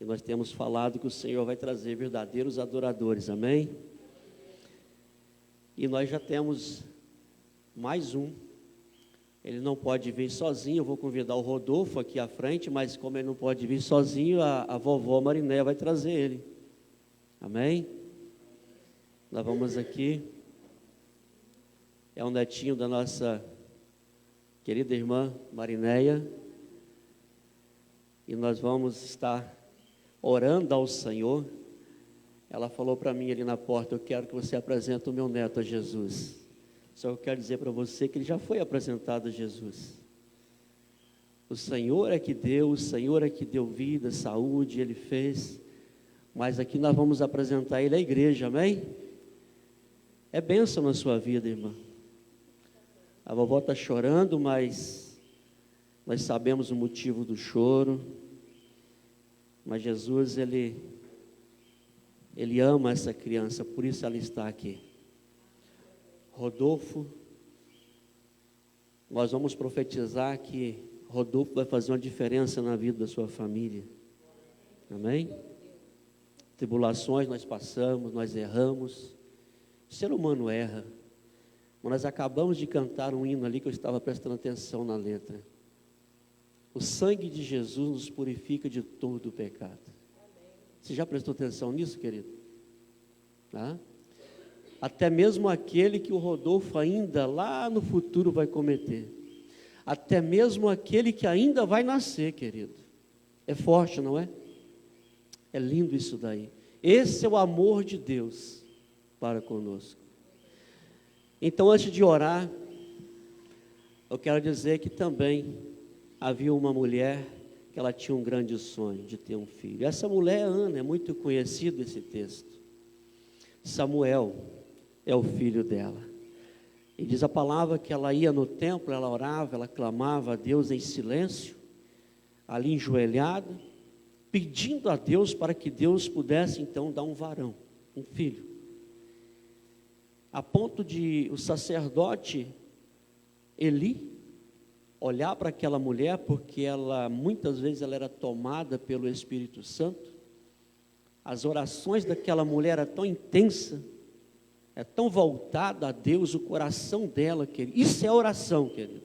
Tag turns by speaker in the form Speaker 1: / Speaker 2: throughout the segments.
Speaker 1: E nós temos falado que o Senhor vai trazer verdadeiros adoradores, amém? E nós já temos mais um. Ele não pode vir sozinho, eu vou convidar o Rodolfo aqui à frente, mas como ele não pode vir sozinho, a vovó Marinéia vai trazer ele. Amém? Nós vamos aqui. É um netinho da nossa querida irmã Marinéia. E nós vamos estar orando ao Senhor. Ela falou para mim ali na porta: eu quero que você apresente o meu neto a Jesus. Só que eu quero dizer para você que ele já foi apresentado a Jesus. O Senhor é que deu, o Senhor é que deu vida, saúde, Ele fez. Mas aqui nós vamos apresentar ele à igreja, amém? É bênção na sua vida, irmã. A vovó está chorando, mas nós sabemos o motivo do choro. Mas Jesus, Ele ama essa criança, por isso ela está aqui. Rodolfo, nós vamos profetizar que Rodolfo vai fazer uma diferença na vida da sua família. Amém? Tribulações nós passamos, nós erramos. O ser humano erra. Mas nós acabamos de cantar um hino ali que eu estava prestando atenção na letra. O sangue de Jesus nos purifica de todo o pecado. Você já prestou atenção nisso, querido? Tá? Até mesmo aquele que o Rodolfo ainda lá no futuro vai cometer. Até mesmo aquele que ainda vai nascer, querido. É forte, não é? É lindo isso daí. Esse é o amor de Deus para conosco. Então, antes de orar, eu quero dizer que também havia uma mulher que ela tinha um grande sonho de ter um filho. Essa mulher é Ana, é muito conhecido esse texto. Samuel é o filho dela. E diz a palavra que ela ia no templo, ela orava, ela clamava a Deus em silêncio, ali enjoelhada, pedindo a Deus para que Deus pudesse então dar um varão, um filho. A ponto de o sacerdote Eli olhar para aquela mulher, porque ela muitas vezes ela era tomada pelo Espírito Santo. As orações daquela mulher eram tão intensas, é tão voltada a Deus, o coração dela, querido. Isso é oração, querido.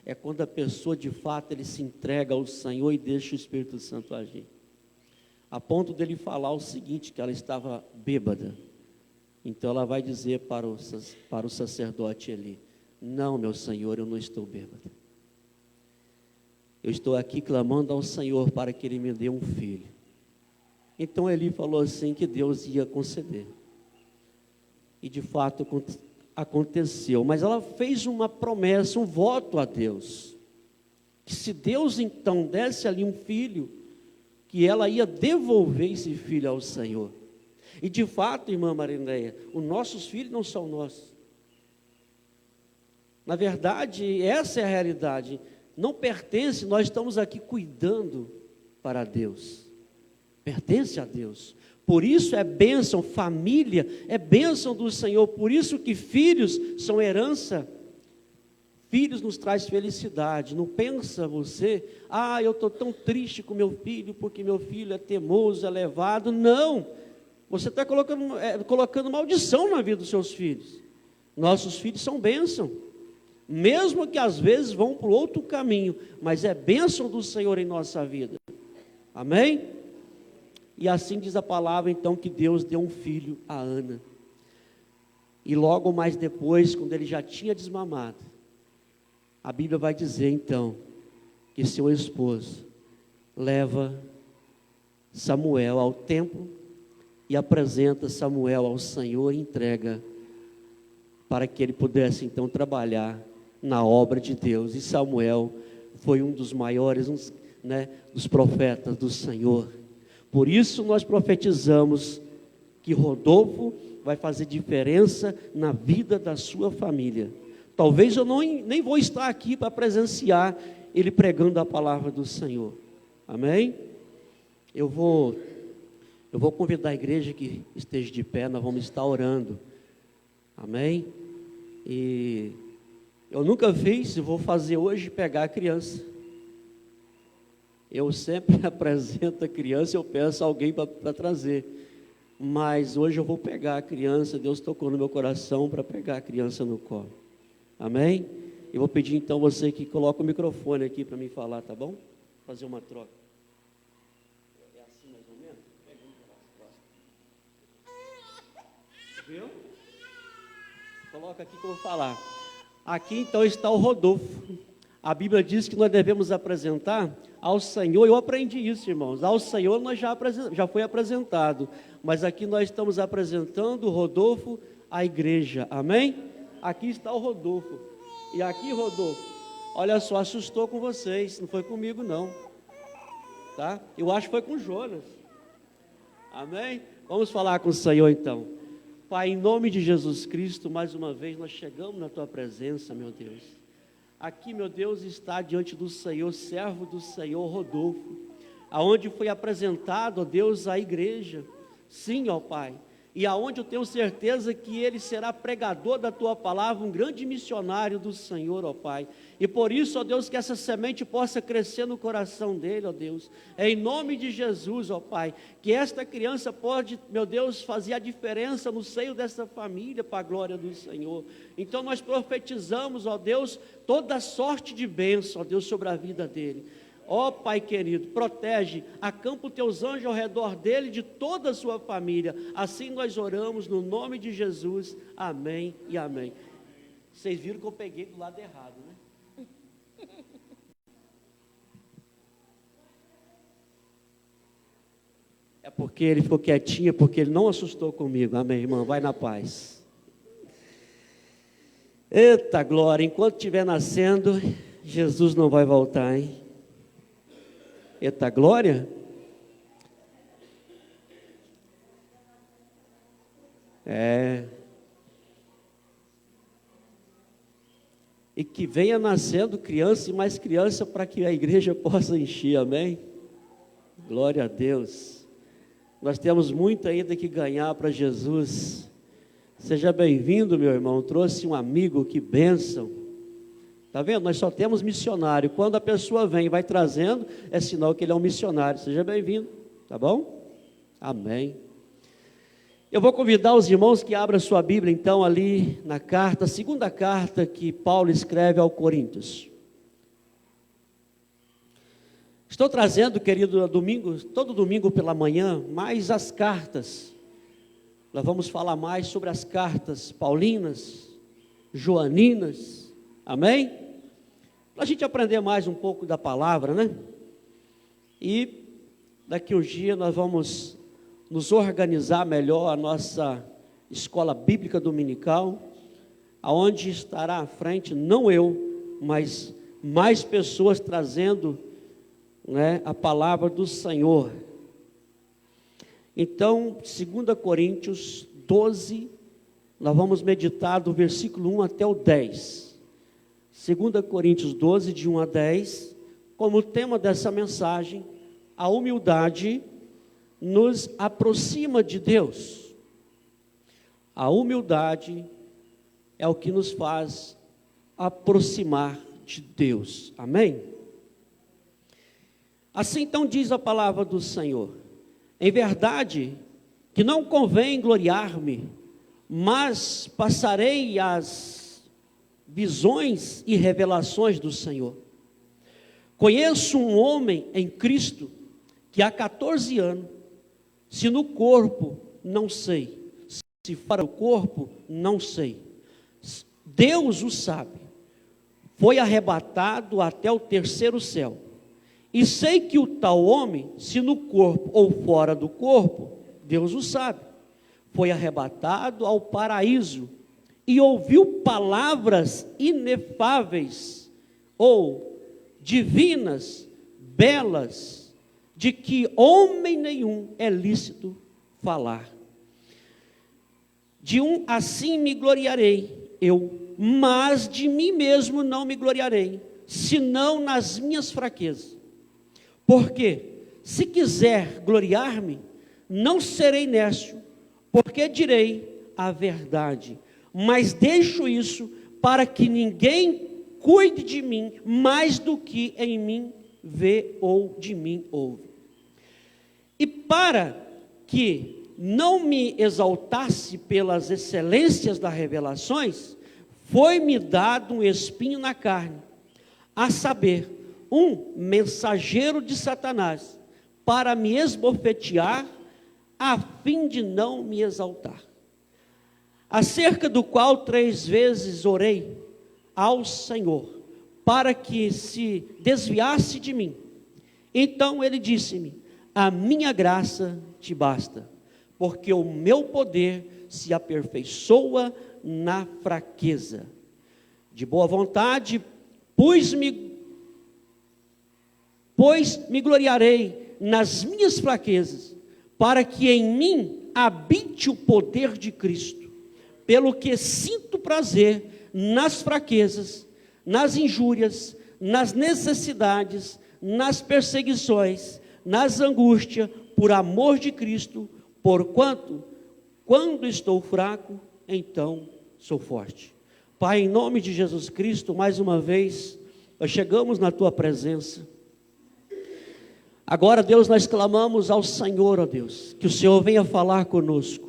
Speaker 1: É quando a pessoa de fato ele se entrega ao Senhor e deixa o Espírito Santo agir. A ponto dele falar o seguinte, que ela estava bêbada. Então ela vai dizer para o sacerdote Eli: não, meu Senhor, eu não estou bêbada. Eu estou aqui clamando ao Senhor para que Ele me dê um filho. Então Eli falou assim que Deus ia conceder. E de fato aconteceu. Mas ela fez uma promessa, um voto a Deus. Que se Deus então desse ali um filho, que ela ia devolver esse filho ao Senhor. E de fato, irmã Marinéia, os nossos filhos não são nossos. Na verdade, essa é a realidade. Não pertence, nós estamos aqui cuidando para Deus. Pertence a Deus. Por isso é bênção, família é bênção do Senhor. Por isso que filhos são herança. Filhos nos traz felicidade. Não pensa você: eu estou tão triste com meu filho, porque meu filho é teimoso, é levado. Não, você está colocando maldição na vida dos seus filhos. Nossos filhos são bênção, mesmo que às vezes vão para outro caminho, mas é bênção do Senhor em nossa vida. Amém? E assim diz a palavra então que Deus deu um filho a Ana. E logo mais depois, quando ele já tinha desmamado, a Bíblia vai dizer então que seu esposo leva Samuel ao templo e apresenta Samuel ao Senhor e entrega para que ele pudesse então trabalhar na obra de Deus. E Samuel foi um dos maiores, dos profetas do Senhor. Por isso nós profetizamos que Rodolfo vai fazer diferença na vida da sua família. Talvez eu nem vou estar aqui para presenciar ele pregando a palavra do Senhor. Amém? Eu vou convidar a igreja que esteja de pé, nós vamos estar orando. Amém? E eu nunca fiz, vou fazer hoje, pegar a criança. Eu sempre apresento a criança, eu peço alguém para trazer. Mas hoje eu vou pegar a criança, Deus tocou no meu coração para pegar a criança no colo. Amém? Eu vou pedir então você que coloca o microfone aqui para mim falar, tá bom? Fazer uma troca. É assim mais ou menos? Pega um pedaço. Viu? Coloca aqui que eu vou falar. Aqui então está o Rodolfo. A Bíblia diz que nós devemos apresentar ao Senhor. Eu aprendi isso, irmãos. Ao Senhor nós já foi apresentado. Mas aqui nós estamos apresentando o Rodolfo à igreja. Amém? Aqui está o Rodolfo. E aqui, Rodolfo, olha só, assustou com vocês. Não foi comigo, não. Tá? Eu acho que foi com o Jonas. Amém? Vamos falar com o Senhor então. Pai, em nome de Jesus Cristo, mais uma vez nós chegamos na Tua presença, meu Deus. Aqui, meu Deus, está diante do Senhor, servo do Senhor, Rodolfo, aonde foi apresentado, ó Deus, a igreja. Sim, ó Pai, e aonde eu tenho certeza que ele será pregador da Tua palavra, um grande missionário do Senhor, ó Pai. E por isso, ó Deus, que essa semente possa crescer no coração dele, ó Deus. Em nome de Jesus, ó Pai, que esta criança pode, meu Deus, fazer a diferença no seio dessa família, para a glória do Senhor. Então nós profetizamos, ó Deus, toda sorte de bênção, ó Deus, sobre a vida dele. Ó Pai querido, protege, acampa os Teus anjos ao redor dele e de toda a sua família. Assim nós oramos no nome de Jesus. Amém e amém. Vocês viram que eu peguei do lado errado, né? É porque ele ficou quietinho, porque ele não assustou comigo. Amém, irmão? Vai na paz. Eita glória, enquanto estiver nascendo, Jesus não vai voltar, hein? Eita glória. E que venha nascendo criança e mais criança para que a igreja possa encher, amém? Glória a Deus. Nós temos muito ainda que ganhar para Jesus. Seja bem-vindo, meu irmão. Trouxe um amigo, que bênção. Está vendo? Nós só temos missionário. Quando a pessoa vem e vai trazendo, é sinal que ele é um missionário. Seja bem-vindo, tá bom? Amém. Eu vou convidar os irmãos que abram a sua Bíblia, então, ali na carta, a segunda carta que Paulo escreve ao Coríntios. Estou trazendo, querido, todo domingo pela manhã, mais as cartas. Nós vamos falar mais sobre as cartas paulinas, joaninas. Amém? Para a gente aprender mais um pouco da palavra, né? E daqui uns dias nós vamos nos organizar melhor a nossa escola bíblica dominical, aonde estará à frente, não eu, mas mais pessoas trazendo, né, a palavra do Senhor. Então, 2 Coríntios 12, nós vamos meditar do versículo 1 até o 10. 2 Coríntios 12, de 1 a 10, como tema dessa mensagem, a humildade nos aproxima de Deus. A humildade é o que nos faz aproximar de Deus. Amém? Assim então diz a palavra do Senhor: em verdade que não convém gloriar-me, mas passarei as visões e revelações do Senhor. Conheço um homem em Cristo que há 14 anos, se no corpo, não sei, se fora do corpo, não sei, Deus o sabe, foi arrebatado até o terceiro céu, e sei que o tal homem, se no corpo ou fora do corpo, Deus o sabe, foi arrebatado ao paraíso, e ouviu palavras inefáveis, ou divinas, belas, de que homem nenhum é lícito falar. De um assim me gloriarei eu, mas de mim mesmo não me gloriarei, senão nas minhas fraquezas. Porque, se quiser gloriar-me, não serei nécio, porque direi a verdade. Mas deixo isso para que ninguém cuide de mim mais do que em mim vê ou de mim ouve. E para que não me exaltasse pelas excelências das revelações, foi-me dado um espinho na carne, a saber, um mensageiro de Satanás, para me esbofetear, a fim de não me exaltar. Acerca do qual 3 vezes orei ao Senhor, para que se desviasse de mim. Então ele disse-me: a minha graça te basta, porque o meu poder se aperfeiçoa na fraqueza. De boa vontade, pois me gloriarei nas minhas fraquezas, para que em mim habite o poder de Cristo. Pelo que sinto prazer nas fraquezas, nas injúrias, nas necessidades, nas perseguições, nas angústias, por amor de Cristo, porquanto, quando estou fraco, então sou forte. Pai, em nome de Jesus Cristo, mais uma vez, nós chegamos na Tua presença. Agora, Deus, nós clamamos ao Senhor, ó Deus, que o Senhor venha falar conosco.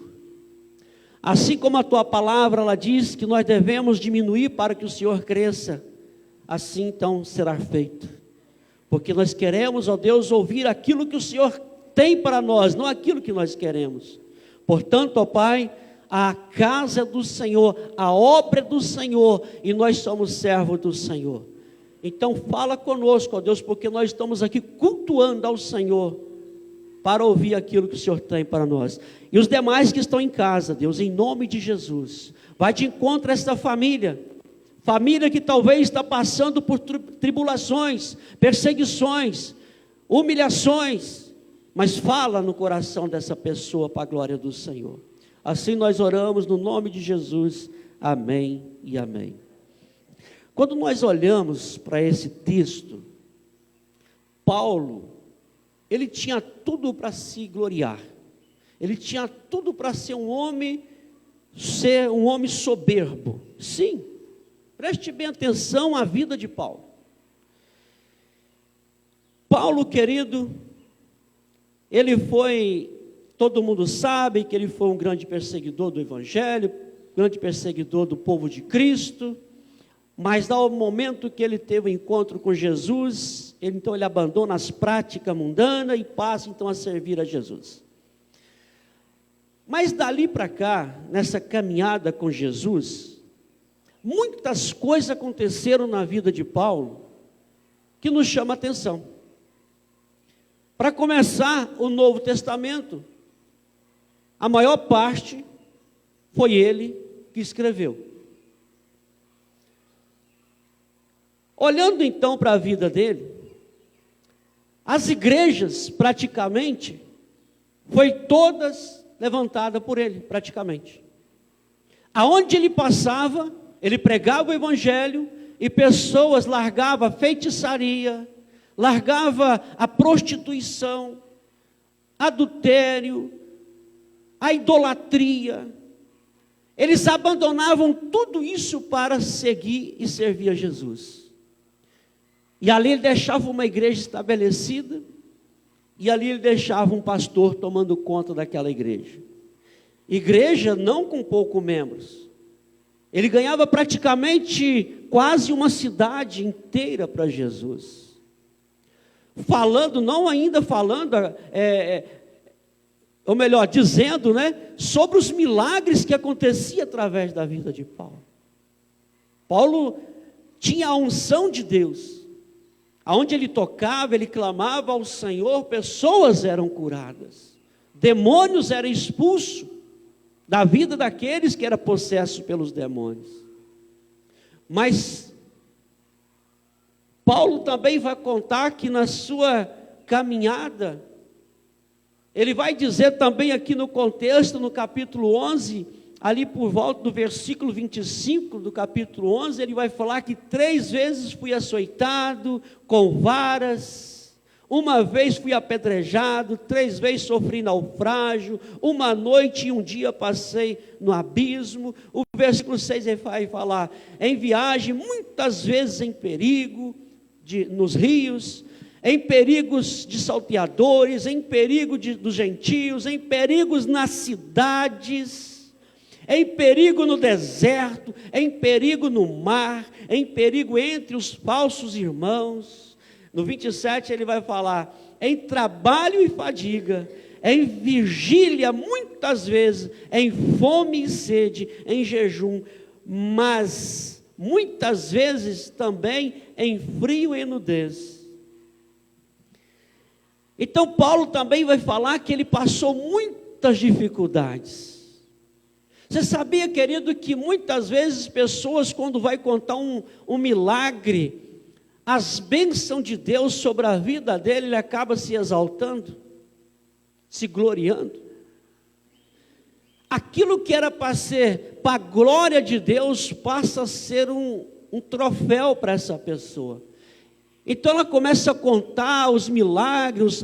Speaker 1: Assim como a Tua palavra, ela diz que nós devemos diminuir para que o Senhor cresça, assim então será feito. Porque nós queremos, ó Deus, ouvir aquilo que o Senhor tem para nós, não aquilo que nós queremos. Portanto, ó Pai, a casa do Senhor, a obra do Senhor, e nós somos servos do Senhor. Então fala conosco, ó Deus, porque nós estamos aqui cultuando ao Senhor, para ouvir aquilo que o Senhor tem para nós. E os demais que estão em casa, Deus, em nome de Jesus, vai de encontro a esta família que talvez está passando por tribulações, perseguições, humilhações, mas fala no coração dessa pessoa para a glória do Senhor. Assim nós oramos no nome de Jesus, amém e amém. Quando nós olhamos para esse texto, Paulo, ele tinha tudo para se gloriar, ele tinha tudo para ser um homem soberbo. Sim, preste bem atenção à vida de Paulo. Paulo, querido, ele foi, todo mundo sabe que ele foi um grande perseguidor do Evangelho, grande perseguidor do povo de Cristo, mas ao momento que ele teve o encontro com Jesus, então ele abandona as práticas mundanas e passa então a servir a Jesus. Mas dali para cá, nessa caminhada com Jesus, muitas coisas aconteceram na vida de Paulo que nos chama a atenção. Para começar, o Novo Testamento, a maior parte foi ele que escreveu. Olhando então para a vida dele, as igrejas praticamente foi todas levantadas por ele, praticamente. Aonde ele passava, ele pregava o evangelho e pessoas largavam a feitiçaria, largava a prostituição, adultério, a idolatria. Eles abandonavam tudo isso para seguir e servir a Jesus. E ali ele deixava uma igreja estabelecida, e ali ele deixava um pastor tomando conta daquela igreja. Igreja não com poucos membros. Ele ganhava praticamente quase uma cidade inteira para Jesus. Falando, não ainda falando, ou melhor, dizendo, sobre os milagres que aconteciam através da vida de Paulo. Paulo tinha a unção de Deus. Aonde ele tocava, ele clamava ao Senhor, pessoas eram curadas, demônios eram expulsos da vida daqueles que eram possessos pelos demônios. Mas Paulo também vai contar que na sua caminhada, ele vai dizer também aqui no contexto, no capítulo 11, ali por volta do versículo 25 do capítulo 11, ele vai falar que 3 vezes fui açoitado com varas, uma vez fui apedrejado, 3 vezes sofri naufrágio, uma noite e um dia passei no abismo. O versículo 6 ele vai falar, em viagem, muitas vezes em perigo, nos rios, em perigos de salteadores, em perigo dos gentios, em perigos nas cidades, em perigo no deserto, em perigo no mar, em perigo entre os falsos irmãos. No 27 ele vai falar, em trabalho e fadiga, em vigília muitas vezes, em fome e sede, em jejum, mas muitas vezes também em frio e nudez. Então Paulo também vai falar que ele passou muitas dificuldades. Você sabia, querido, que muitas vezes pessoas, quando vai contar um milagre, as bênçãos de Deus sobre a vida dele, ele acaba se exaltando, se gloriando. Aquilo que era para ser para a glória de Deus, passa a ser um troféu para essa pessoa. Então ela começa a contar os milagres,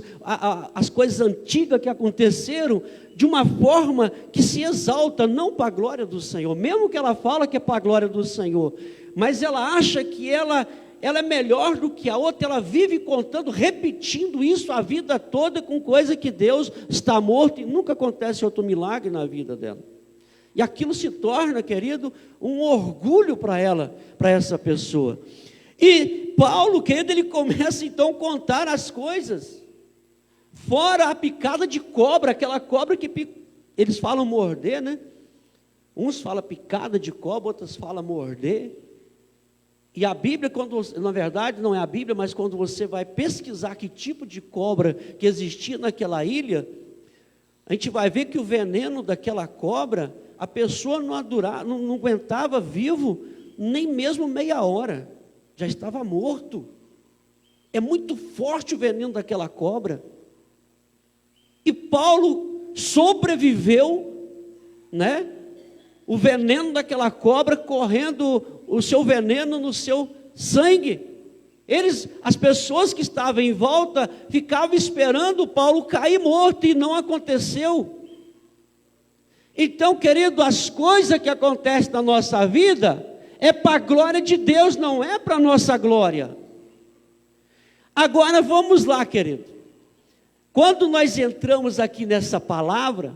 Speaker 1: as coisas antigas que aconteceram, de uma forma que se exalta, não para a glória do Senhor, mesmo que ela fala que é para a glória do Senhor, mas ela acha que ela é melhor do que a outra, ela vive contando, repetindo isso a vida toda, com coisa que Deus está morto, e nunca acontece outro milagre na vida dela. E aquilo se torna, querido, um orgulho para ela, para essa pessoa. E Paulo, querido, ele começa então a contar as coisas, fora a picada de cobra, aquela cobra que eles falam morder, né? Uns falam picada de cobra, outros falam morder. E a Bíblia, na verdade não é a Bíblia, mas quando você vai pesquisar que tipo de cobra que existia naquela ilha, a gente vai ver que o veneno daquela cobra, a pessoa não aguentava vivo nem mesmo meia hora, já estava morto. É muito forte o veneno daquela cobra. E Paulo sobreviveu, né? O veneno daquela cobra correndo o seu veneno no seu sangue. As pessoas que estavam em volta ficavam esperando Paulo cair morto, e não aconteceu. Então, querido, as coisas que acontecem na nossa vida é para a glória de Deus, não é para a nossa glória. Agora vamos lá, querido. Quando nós entramos aqui nessa palavra,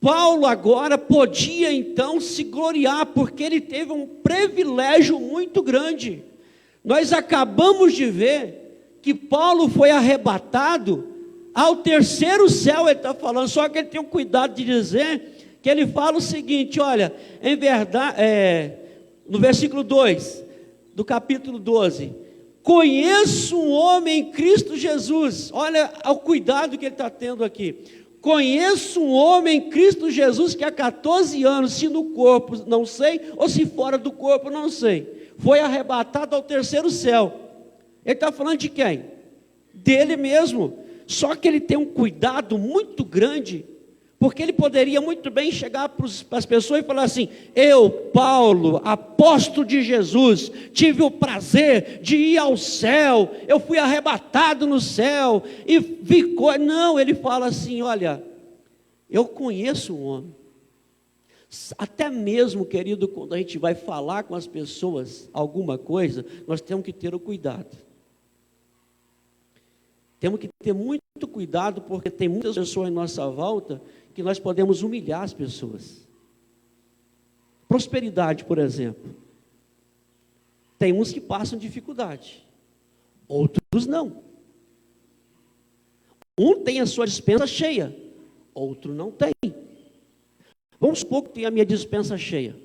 Speaker 1: Paulo agora podia então se gloriar, porque ele teve um privilégio muito grande. Nós acabamos de ver que Paulo foi arrebatado ao terceiro céu, ele está falando, só que ele tem o cuidado de dizer, que ele fala o seguinte, olha, em verdade, no versículo 2, do capítulo 12, conheço um homem em Cristo Jesus, olha o cuidado que ele está tendo aqui, conheço um homem em Cristo Jesus que há 14 anos, se no corpo não sei, ou se fora do corpo não sei, foi arrebatado ao terceiro céu. Ele está falando de quem? Dele mesmo. Só que ele tem um cuidado muito grande, porque ele poderia muito bem chegar para as pessoas e falar assim, eu, Paulo, apóstolo de Jesus, tive o prazer de ir ao céu, eu fui arrebatado no céu, e ficou, não, ele fala assim, olha, eu conheço um homem. Até mesmo, querido, quando a gente vai falar com as pessoas alguma coisa, nós temos que ter o cuidado. Temos que ter muito cuidado, porque tem muitas pessoas em nossa volta que nós podemos humilhar as pessoas. Prosperidade, por exemplo. Tem uns que passam dificuldade, outros não. Um tem a sua dispensa cheia, outro não tem. Vamos supor que tem a minha dispensa cheia.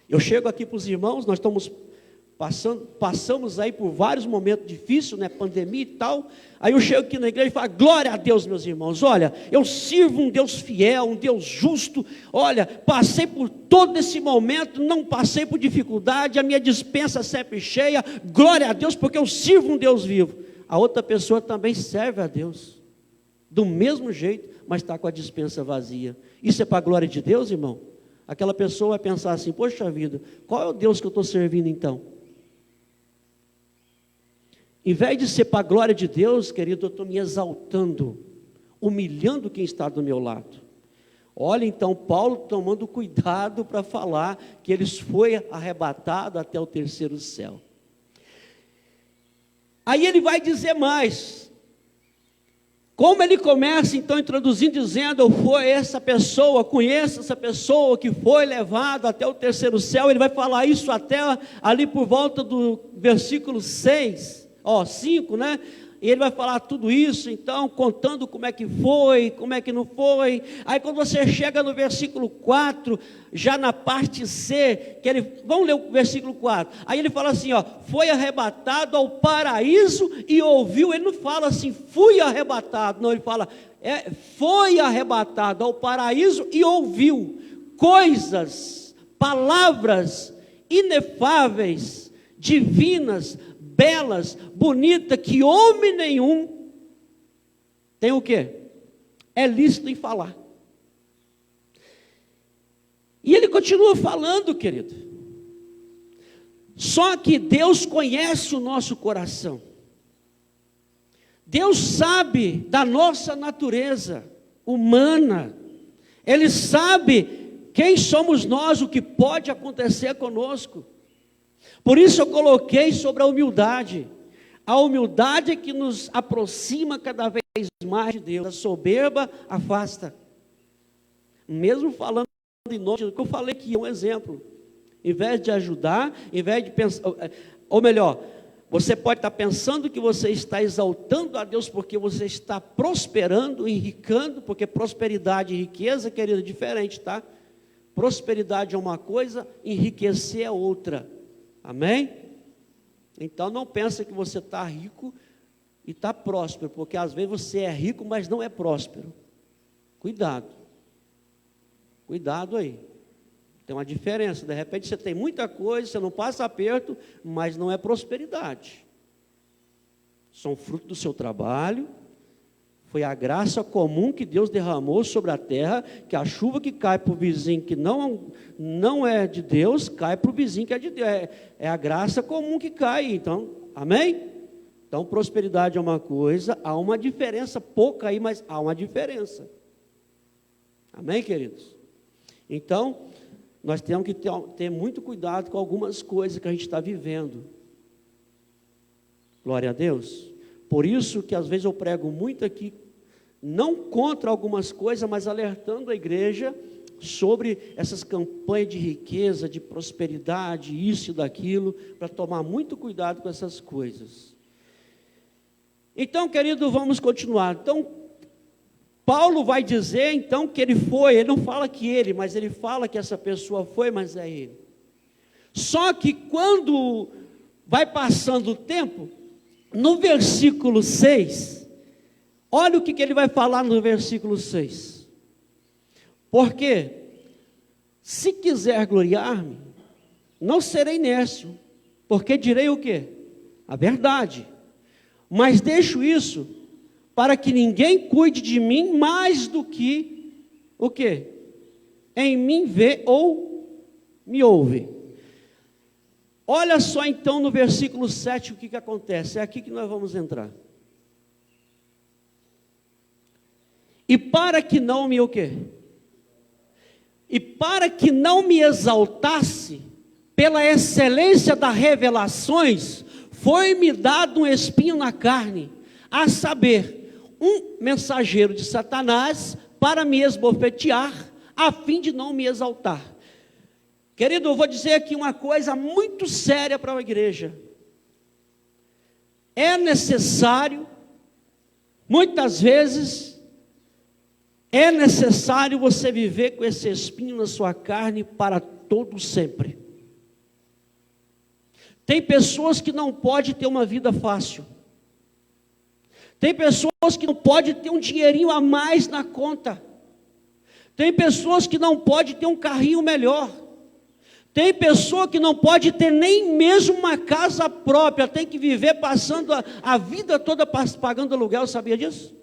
Speaker 1: Eu chego aqui para os irmãos, nós estamos passamos aí por vários momentos difíceis, né, pandemia e tal, aí eu chego aqui na igreja e falo, glória a Deus, meus irmãos, olha, eu sirvo um Deus fiel, um Deus justo, olha, passei por todo esse momento, não passei por dificuldade, a minha dispensa sempre cheia, glória a Deus, porque eu sirvo um Deus vivo. A outra pessoa também serve a Deus, do mesmo jeito, mas está com a dispensa vazia. Isso é para a glória de Deus, irmão? Aquela pessoa vai pensar assim, poxa vida, qual é o Deus que eu estou servindo então? Em vez de ser para a glória de Deus, querido, eu estou me exaltando, humilhando quem está do meu lado. Olha então, Paulo tomando cuidado para falar que ele foi arrebatado até o terceiro céu. Aí ele vai dizer mais. Como ele começa então introduzindo, dizendo, foi essa pessoa, conheço essa pessoa que foi levada até o terceiro céu. Ele vai falar isso até ali por volta do versículo 5, né? E ele vai falar tudo isso, então, contando como é que foi, como é que não foi. Aí quando você chega no versículo 4, já na parte C, vamos ler o versículo 4. Aí ele fala assim, foi arrebatado ao paraíso e ouviu. Ele não fala assim, fui arrebatado. Não, ele fala, foi arrebatado ao paraíso e ouviu coisas, palavras inefáveis, divinas, belas, bonitas, que homem nenhum tem o quê? É lícito em falar. E ele continua falando, querido. Só que Deus conhece o nosso coração. Deus sabe da nossa natureza humana. Ele sabe quem somos nós, o que pode acontecer conosco. Por isso eu coloquei sobre a humildade. A humildade é que nos aproxima cada vez mais de Deus. A soberba afasta. Mesmo falando em nome do que eu falei aqui, é um exemplo. Em vez de ajudar, em vez de pensar, ou melhor, você pode estar pensando que você está exaltando a Deus porque você está prosperando, enricando, porque prosperidade e riqueza, querido, é diferente, tá? Prosperidade é uma coisa, enriquecer é outra. Amém? Então não pensa que você está rico e está próspero, porque às vezes você é rico, mas não é próspero. Cuidado. Cuidado aí. Tem uma diferença. De repente você tem muita coisa, você não passa aperto, mas não é prosperidade. São fruto do seu trabalho. Foi a graça comum que Deus derramou sobre a terra, que a chuva que cai para o vizinho que não é de Deus, cai para o vizinho que é de Deus. É a graça comum que cai, então, amém? Então, prosperidade é uma coisa, há uma diferença, pouca aí, mas há uma diferença. Amém, queridos? Então, nós temos que ter muito cuidado com algumas coisas que a gente está vivendo. Glória a Deus. Por isso que às vezes eu prego muito aqui, não contra algumas coisas, mas alertando a igreja sobre essas campanhas de riqueza, de prosperidade, isso e daquilo, para tomar muito cuidado com essas coisas. Então, querido, vamos continuar. Então, Paulo vai dizer, então, que ele foi, ele não fala que ele, mas ele fala que essa pessoa foi, mas é ele. Só que quando vai passando o tempo, no versículo 6, olha o que ele vai falar no versículo 6. Porque, se quiser gloriar-me, não serei nécio, porque direi o quê? A verdade. Mas deixo isso para que ninguém cuide de mim mais do que o quê? Em mim vê ou me ouve. Olha só então no versículo 7 o que acontece. É aqui que nós vamos entrar. E para que não me o quê? E para que não me exaltasse pela excelência das revelações, foi-me dado um espinho na carne, a saber, um mensageiro de Satanás para me esbofetear, a fim de não me exaltar. Querido, eu vou dizer aqui uma coisa muito séria para a igreja. É necessário, muitas vezes, é necessário você viver com esse espinho na sua carne para todo sempre. Tem pessoas que não podem ter uma vida fácil. Tem pessoas que não podem ter um dinheirinho a mais na conta. Tem pessoas que não podem ter um carrinho melhor. Tem pessoa que não pode ter nem mesmo uma casa própria. Tem que viver passando a vida toda pagando aluguel, sabia disso?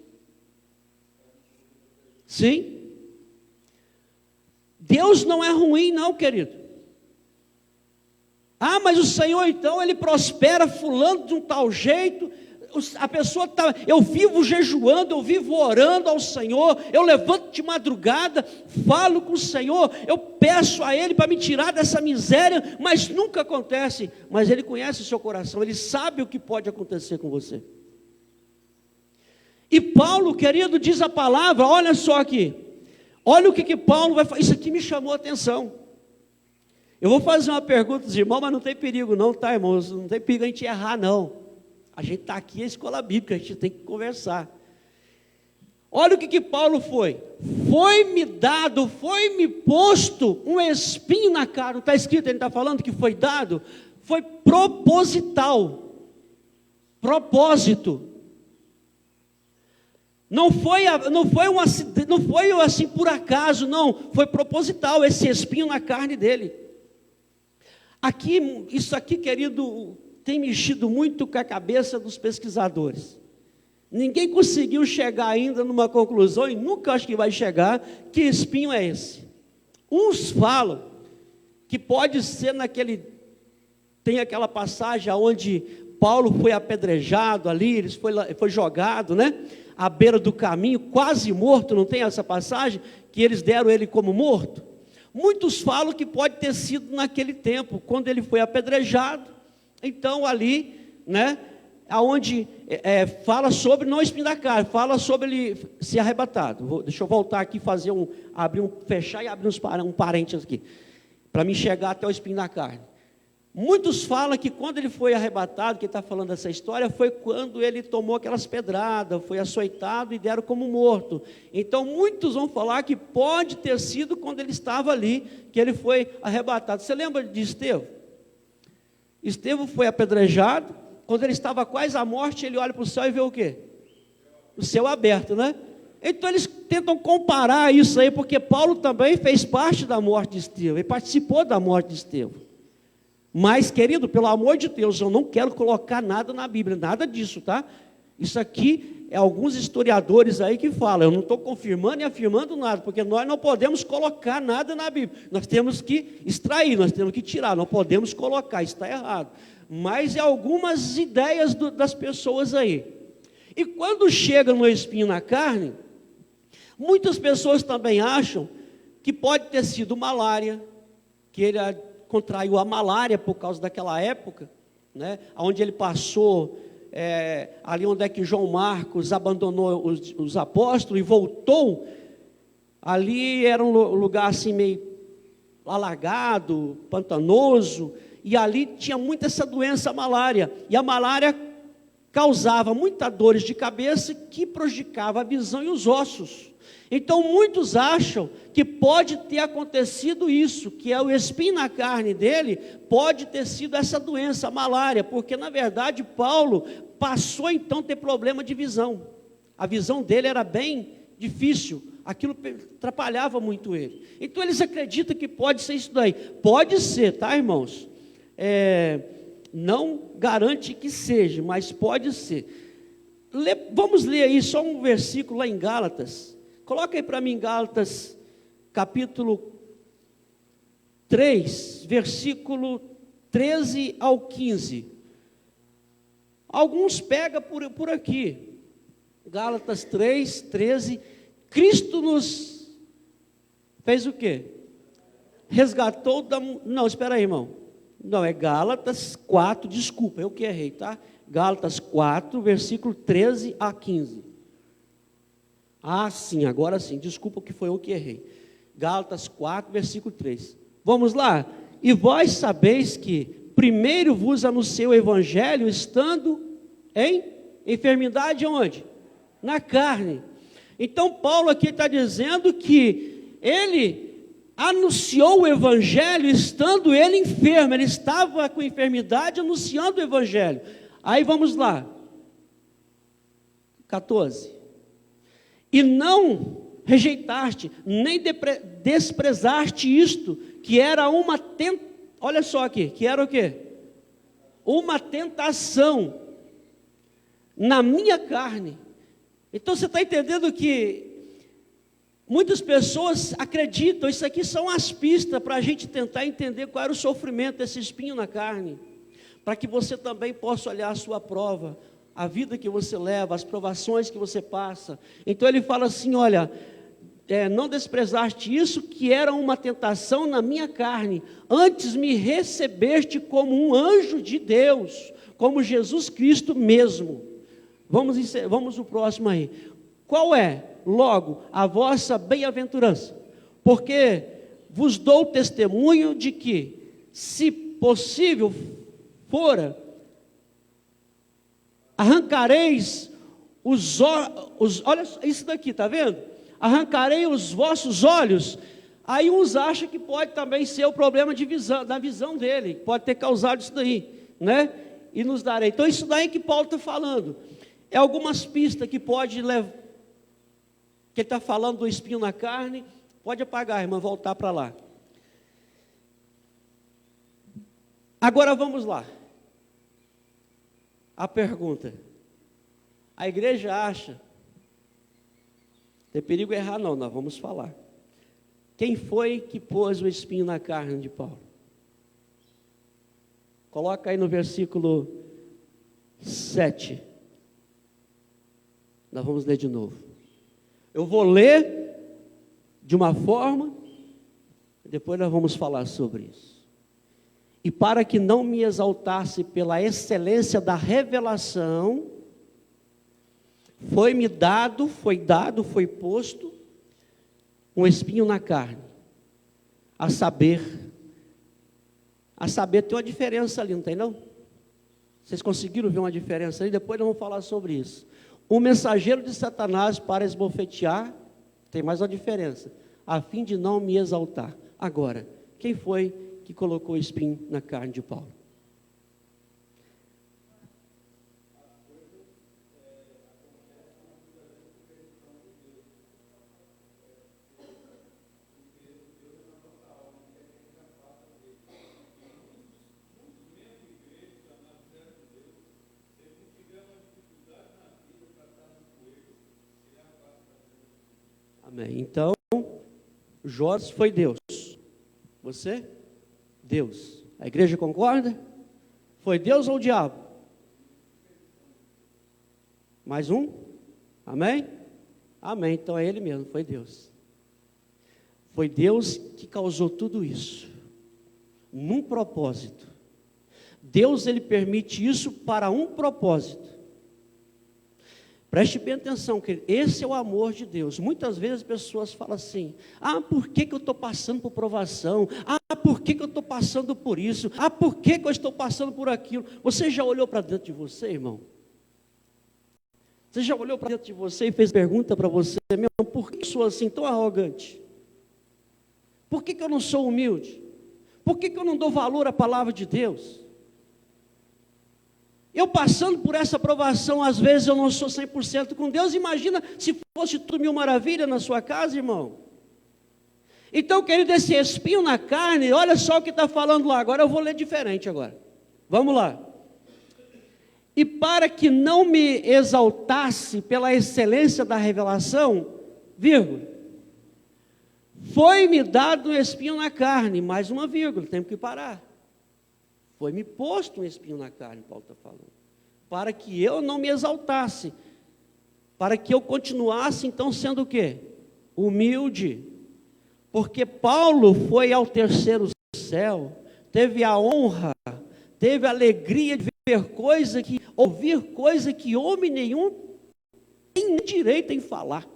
Speaker 1: Sim. Deus não é ruim não, querido. Ah, mas o Senhor então, Ele prospera fulano de um tal jeito, A pessoa está, eu vivo jejuando, eu vivo orando ao Senhor, eu levanto de madrugada, falo com o Senhor, eu peço a Ele para me tirar dessa miséria, mas nunca acontece. Mas Ele conhece o seu coração, Ele sabe o que pode acontecer com você. E Paulo, querido, diz a palavra, olha só aqui, olha o que Paulo vai falar, isso aqui me chamou a atenção. Eu vou fazer uma pergunta dos irmãos, mas não tem perigo não, tá, irmãos? Não tem perigo a gente errar não. A gente está aqui, é escola bíblica, a gente tem que conversar. Olha o que Paulo foi. Foi-me dado, foi-me posto um espinho na cara. Não está escrito, ele está falando que foi dado? Foi proposital. Propósito. Não foi assim por acaso, não. Foi proposital, esse espinho na carne dele. Isso aqui, querido, tem mexido muito com a cabeça dos pesquisadores. Ninguém conseguiu chegar ainda numa conclusão, e nunca acho que vai chegar, que espinho é esse. Uns falam que pode ser tem aquela passagem onde Paulo foi apedrejado ali, ele foi jogado, né? À beira do caminho, quase morto, não tem essa passagem? Que eles deram ele como morto? Muitos falam que pode ter sido naquele tempo, quando ele foi apedrejado. Então ali, né, aonde fala sobre não espinho da carne, fala sobre ele ser arrebatado. Deixa eu voltar aqui, fechar e abrir um parênteses aqui, para me chegar até o espinho da carne. Muitos falam que quando ele foi arrebatado, quem está falando dessa história, foi quando ele tomou aquelas pedradas, foi açoitado e deram como morto. Então muitos vão falar que pode ter sido quando ele estava ali, que ele foi arrebatado. Você lembra de Estevão? Estevão foi apedrejado, quando ele estava quase à morte, ele olha para o céu e vê o quê? O céu aberto, né? Então eles tentam comparar isso aí, porque Paulo também fez parte da morte de Estevão, ele participou da morte de Estevão. Mas, querido, pelo amor de Deus, eu não quero colocar nada na Bíblia, nada disso, tá? Isso aqui é alguns historiadores aí que falam, eu não estou confirmando e afirmando nada, porque nós não podemos colocar nada na Bíblia, nós temos que extrair, nós temos que tirar, não podemos colocar, isso está errado. Mas é algumas ideias das pessoas aí. E quando chega no espinho na carne, muitas pessoas também acham que pode ter sido malária, que ele contraiu a malária por causa daquela época, né, onde ele passou, ali onde é que João Marcos abandonou os apóstolos e voltou, ali era um lugar assim meio alagado, pantanoso, e ali tinha muito essa doença, a malária, e a malária causava muitas dores de cabeça que prejudicava a visão e os ossos. Então muitos acham que pode ter acontecido isso, que é o espinho na carne dele, pode ter sido essa doença, a malária, porque na verdade Paulo passou então a ter problema de visão. A visão dele era bem difícil, aquilo atrapalhava muito ele. Então eles acreditam que pode ser isso daí. Pode ser, tá, irmãos? Não garante que seja, mas pode ser. Vamos ler aí só um versículo lá em Gálatas. Coloca aí para mim Gálatas, capítulo 3, versículo 13 ao 15. Alguns pegam por aqui. Gálatas 3, 13. Cristo nos fez o quê? Resgatou da... Não, espera aí, irmão. Não, é Gálatas 4, desculpa, eu que errei, tá? Gálatas 4, versículo 13 a 15. Ah, sim, agora sim, desculpa que foi eu que errei. Gálatas 4, versículo 3. Vamos lá? E vós sabeis que primeiro vos anunciei o evangelho estando em enfermidade onde? Na carne. Então Paulo aqui está dizendo que ele anunciou o evangelho estando ele enfermo, ele estava com enfermidade anunciando o evangelho. Aí vamos lá, 14. E não rejeitaste, nem desprezaste isto, que era olha só aqui, que era o quê? Uma tentação na minha carne. Então você está entendendo que muitas pessoas acreditam, isso aqui são as pistas para a gente tentar entender qual era o sofrimento, esse espinho na carne, para que você também possa olhar a sua prova, a vida que você leva, as provações que você passa. Então ele fala assim, olha, não desprezaste isso que era uma tentação na minha carne, antes me recebeste como um anjo de Deus, como Jesus Cristo mesmo. Vamos o próximo aí. Qual é, logo, a vossa bem-aventurança? Porque vos dou testemunho de que, se possível fora, arrancareis olha isso daqui, está vendo? Arrancarei os vossos olhos. Aí uns acham que pode também ser o problema da visão dele, pode ter causado isso daí, né? E nos darei. Então isso daí que Paulo está falando, é algumas pistas que pode levar, que ele está falando do espinho na carne. Pode apagar, irmã, voltar para lá. Agora vamos lá. A pergunta: a igreja acha, tem perigo errar não, nós vamos falar. Quem foi que pôs o espinho na carne de Paulo? Coloca aí no versículo 7. Nós vamos ler de novo. Eu vou ler de uma forma, depois nós vamos falar sobre isso. E para que não me exaltasse pela excelência da revelação, foi posto um espinho na carne, a saber, tem uma diferença ali, não tem não? Vocês conseguiram ver uma diferença ali? Depois nós vamos falar sobre isso. O mensageiro de Satanás para esbofetear, tem mais uma diferença, a fim de não me exaltar. Agora, quem foi que colocou o espinho na carne de Paulo? Amém. Então, Jonas foi Deus. Você? Deus. A igreja concorda? Foi Deus ou o diabo? Mais um? Amém? Amém. Então é ele mesmo, foi Deus. Foi Deus que causou tudo isso, num propósito. Deus, ele permite isso para um propósito. Preste bem atenção, querido. Esse é o amor de Deus. Muitas vezes as pessoas falam assim: por que eu estou passando por provação? Por que eu estou passando por isso? Por que eu estou passando por aquilo? Você já olhou para dentro de você, irmão? Você já olhou para dentro de você e fez pergunta para você mesmo: por que eu sou assim tão arrogante? Por que eu não sou humilde? Por que eu não dou valor à palavra de Deus? Eu passando por essa provação, às vezes eu não sou 100% com Deus. Imagina se fosse tudo mil maravilha na sua casa, irmão. Então, querido, esse espinho na carne, olha só o que está falando lá. Agora eu vou ler diferente agora. Vamos lá. E para que não me exaltasse pela excelência da revelação, vírgula, foi-me dado um espinho na carne, mais uma vírgula, temos que parar. Foi-me posto um espinho na carne, Paulo está falando, para que eu não me exaltasse, para que eu continuasse então sendo o quê? Humilde, porque Paulo foi ao terceiro céu, teve a honra, teve a alegria de ouvir coisa que homem nenhum tem direito em falar.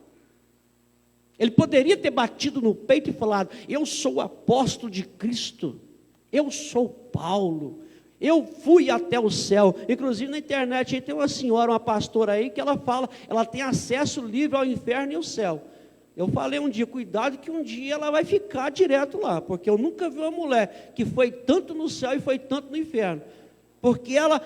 Speaker 1: Ele poderia ter batido no peito e falado: eu sou o apóstolo de Cristo, eu sou Paulo, eu fui até o céu. Inclusive na internet aí tem uma senhora, uma pastora aí, que ela fala, ela tem acesso livre ao inferno e ao céu. Eu falei um dia: cuidado que um dia ela vai ficar direto lá, porque eu nunca vi uma mulher que foi tanto no céu e foi tanto no inferno. Porque ela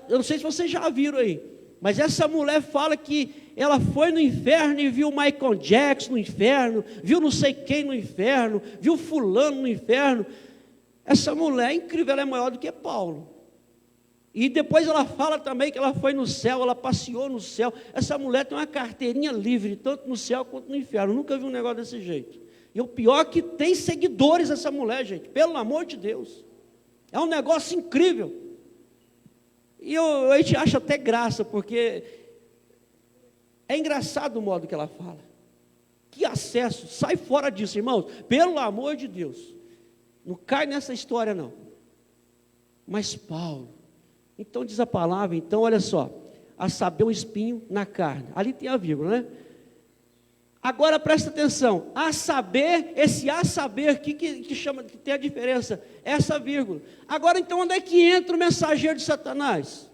Speaker 1: eu não sei se vocês já viram aí, mas essa mulher fala que ela foi no inferno e viu Michael Jackson no inferno, viu não sei quem no inferno, viu fulano no inferno. Essa mulher é incrível, ela é maior do que Paulo. E depois ela fala também que ela foi no céu, ela passeou no céu. Essa mulher tem uma carteirinha livre, tanto no céu quanto no inferno. Eu nunca vi um negócio desse jeito. E o pior é que tem seguidores essa mulher, gente, pelo amor de Deus. É um negócio incrível. E a gente acha até graça, porque é engraçado o modo que ela fala. Que acesso, sai fora disso, irmãos, pelo amor de Deus. Não cai nessa história não. Mas Paulo, então diz a palavra, então olha só, a saber o espinho na carne. Ali tem a vírgula, né? Agora presta atenção, a saber, esse a saber que chama, que tem a diferença, essa vírgula. Agora então onde é que entra o mensageiro de Satanás?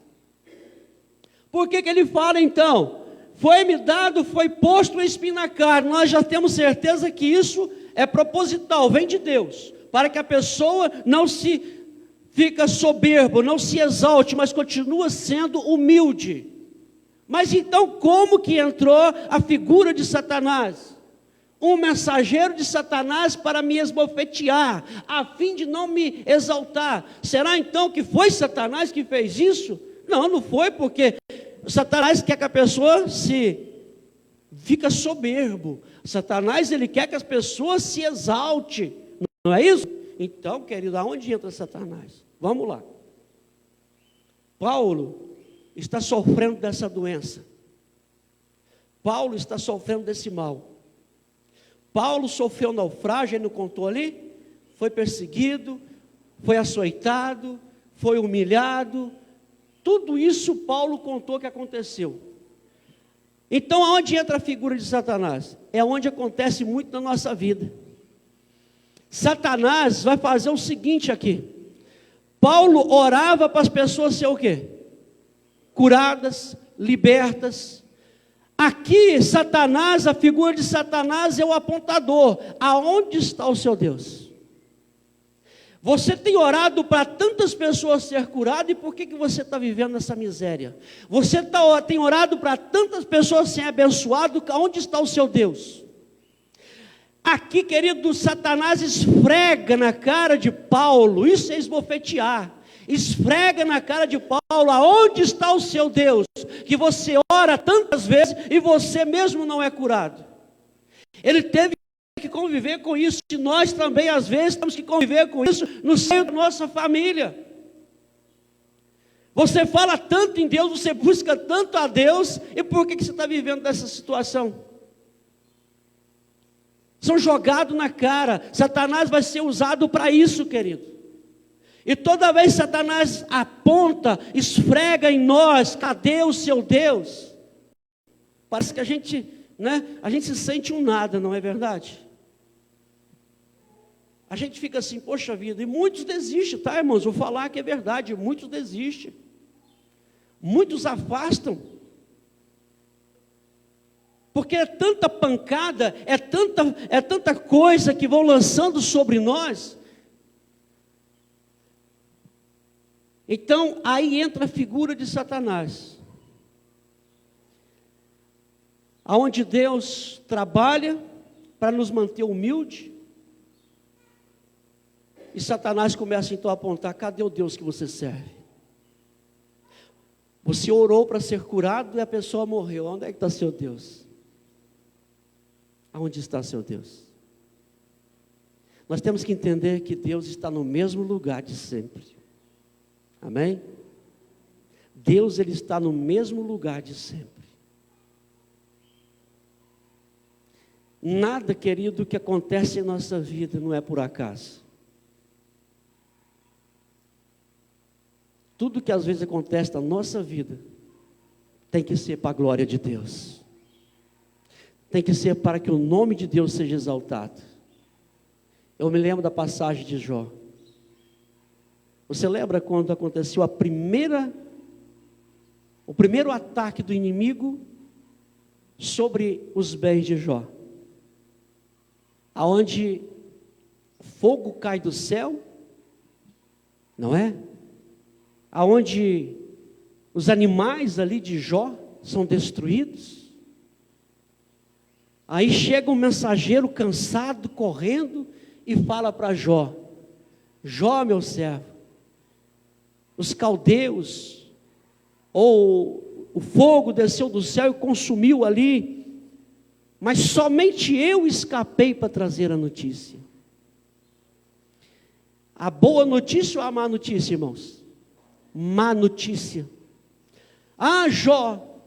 Speaker 1: Por que ele fala então? Foi-me dado, foi posto um espinho na carne. Nós já temos certeza que isso é proposital, vem de Deus, para que a pessoa não se fica soberbo, não se exalte, mas continua sendo humilde. Mas então como que entrou a figura de Satanás? Um mensageiro de Satanás para me esbofetear, a fim de não me exaltar. Será então que foi Satanás que fez isso? Não, não foi, porque Satanás quer que a pessoa fica soberbo. Satanás, ele quer que as pessoas se exalte. Não é isso? Então, querido, aonde entra Satanás? Vamos lá. Paulo está sofrendo dessa doença. Paulo está sofrendo desse mal. Paulo sofreu naufrágio, ele não contou ali? Foi perseguido, foi açoitado, foi humilhado. Tudo isso Paulo contou que aconteceu. Então aonde entra a figura de Satanás? É onde acontece muito na nossa vida. Satanás vai fazer o seguinte aqui. Paulo orava para as pessoas ser o quê? Curadas, libertas. Aqui Satanás, a figura de Satanás é o apontador. Aonde está o seu Deus? Você tem orado para tantas pessoas ser curado, e por que você está vivendo essa miséria? Você tem orado para tantas pessoas ser abençoado, onde está o seu Deus? Aqui, querido, Satanás esfrega na cara de Paulo, isso é esbofetear. Esfrega na cara de Paulo, aonde está o seu Deus? Que você ora tantas vezes e você mesmo não é curado. Ele teve que conviver com isso, e nós também às vezes temos que conviver com isso no seio da nossa família. Você fala tanto em Deus, você busca tanto a Deus, e por que você está vivendo dessa situação? São jogados na cara. Satanás vai ser usado para isso, querido. E toda vez que Satanás aponta, esfrega em nós, cadê o seu Deus? Parece que a gente se sente um nada, não é verdade? A gente fica assim, poxa vida, e muitos desistem, tá, irmãos? Vou falar que é verdade, muitos desistem. Muitos afastam. Porque é tanta pancada, é tanta coisa que vão lançando sobre nós. Então, aí entra a figura de Satanás. Aonde Deus trabalha para nos manter humilde. E Satanás começa então a apontar, cadê o Deus que você serve? Você orou para ser curado e a pessoa morreu. Onde é que está seu Deus? Aonde está seu Deus? Nós temos que entender que Deus está no mesmo lugar de sempre. Amém? Deus, Ele está no mesmo lugar de sempre. Nada, querido, que acontece em nossa vida não é por acaso. Tudo que às vezes acontece na nossa vida tem que ser para a glória de Deus. Tem que ser para que o nome de Deus seja exaltado. Eu me lembro da passagem de Jó. Você lembra quando aconteceu o primeiro ataque do inimigo sobre os bens de Jó? Aonde fogo cai do céu, não é? Aonde os animais ali de Jó são destruídos. Aí chega um mensageiro cansado, correndo, e fala para Jó: Jó, meu servo, os caldeus, ou o fogo desceu do céu e consumiu ali, mas somente eu escapei para trazer a notícia. A boa notícia ou a má notícia, irmãos? Má notícia. Ah, Jó,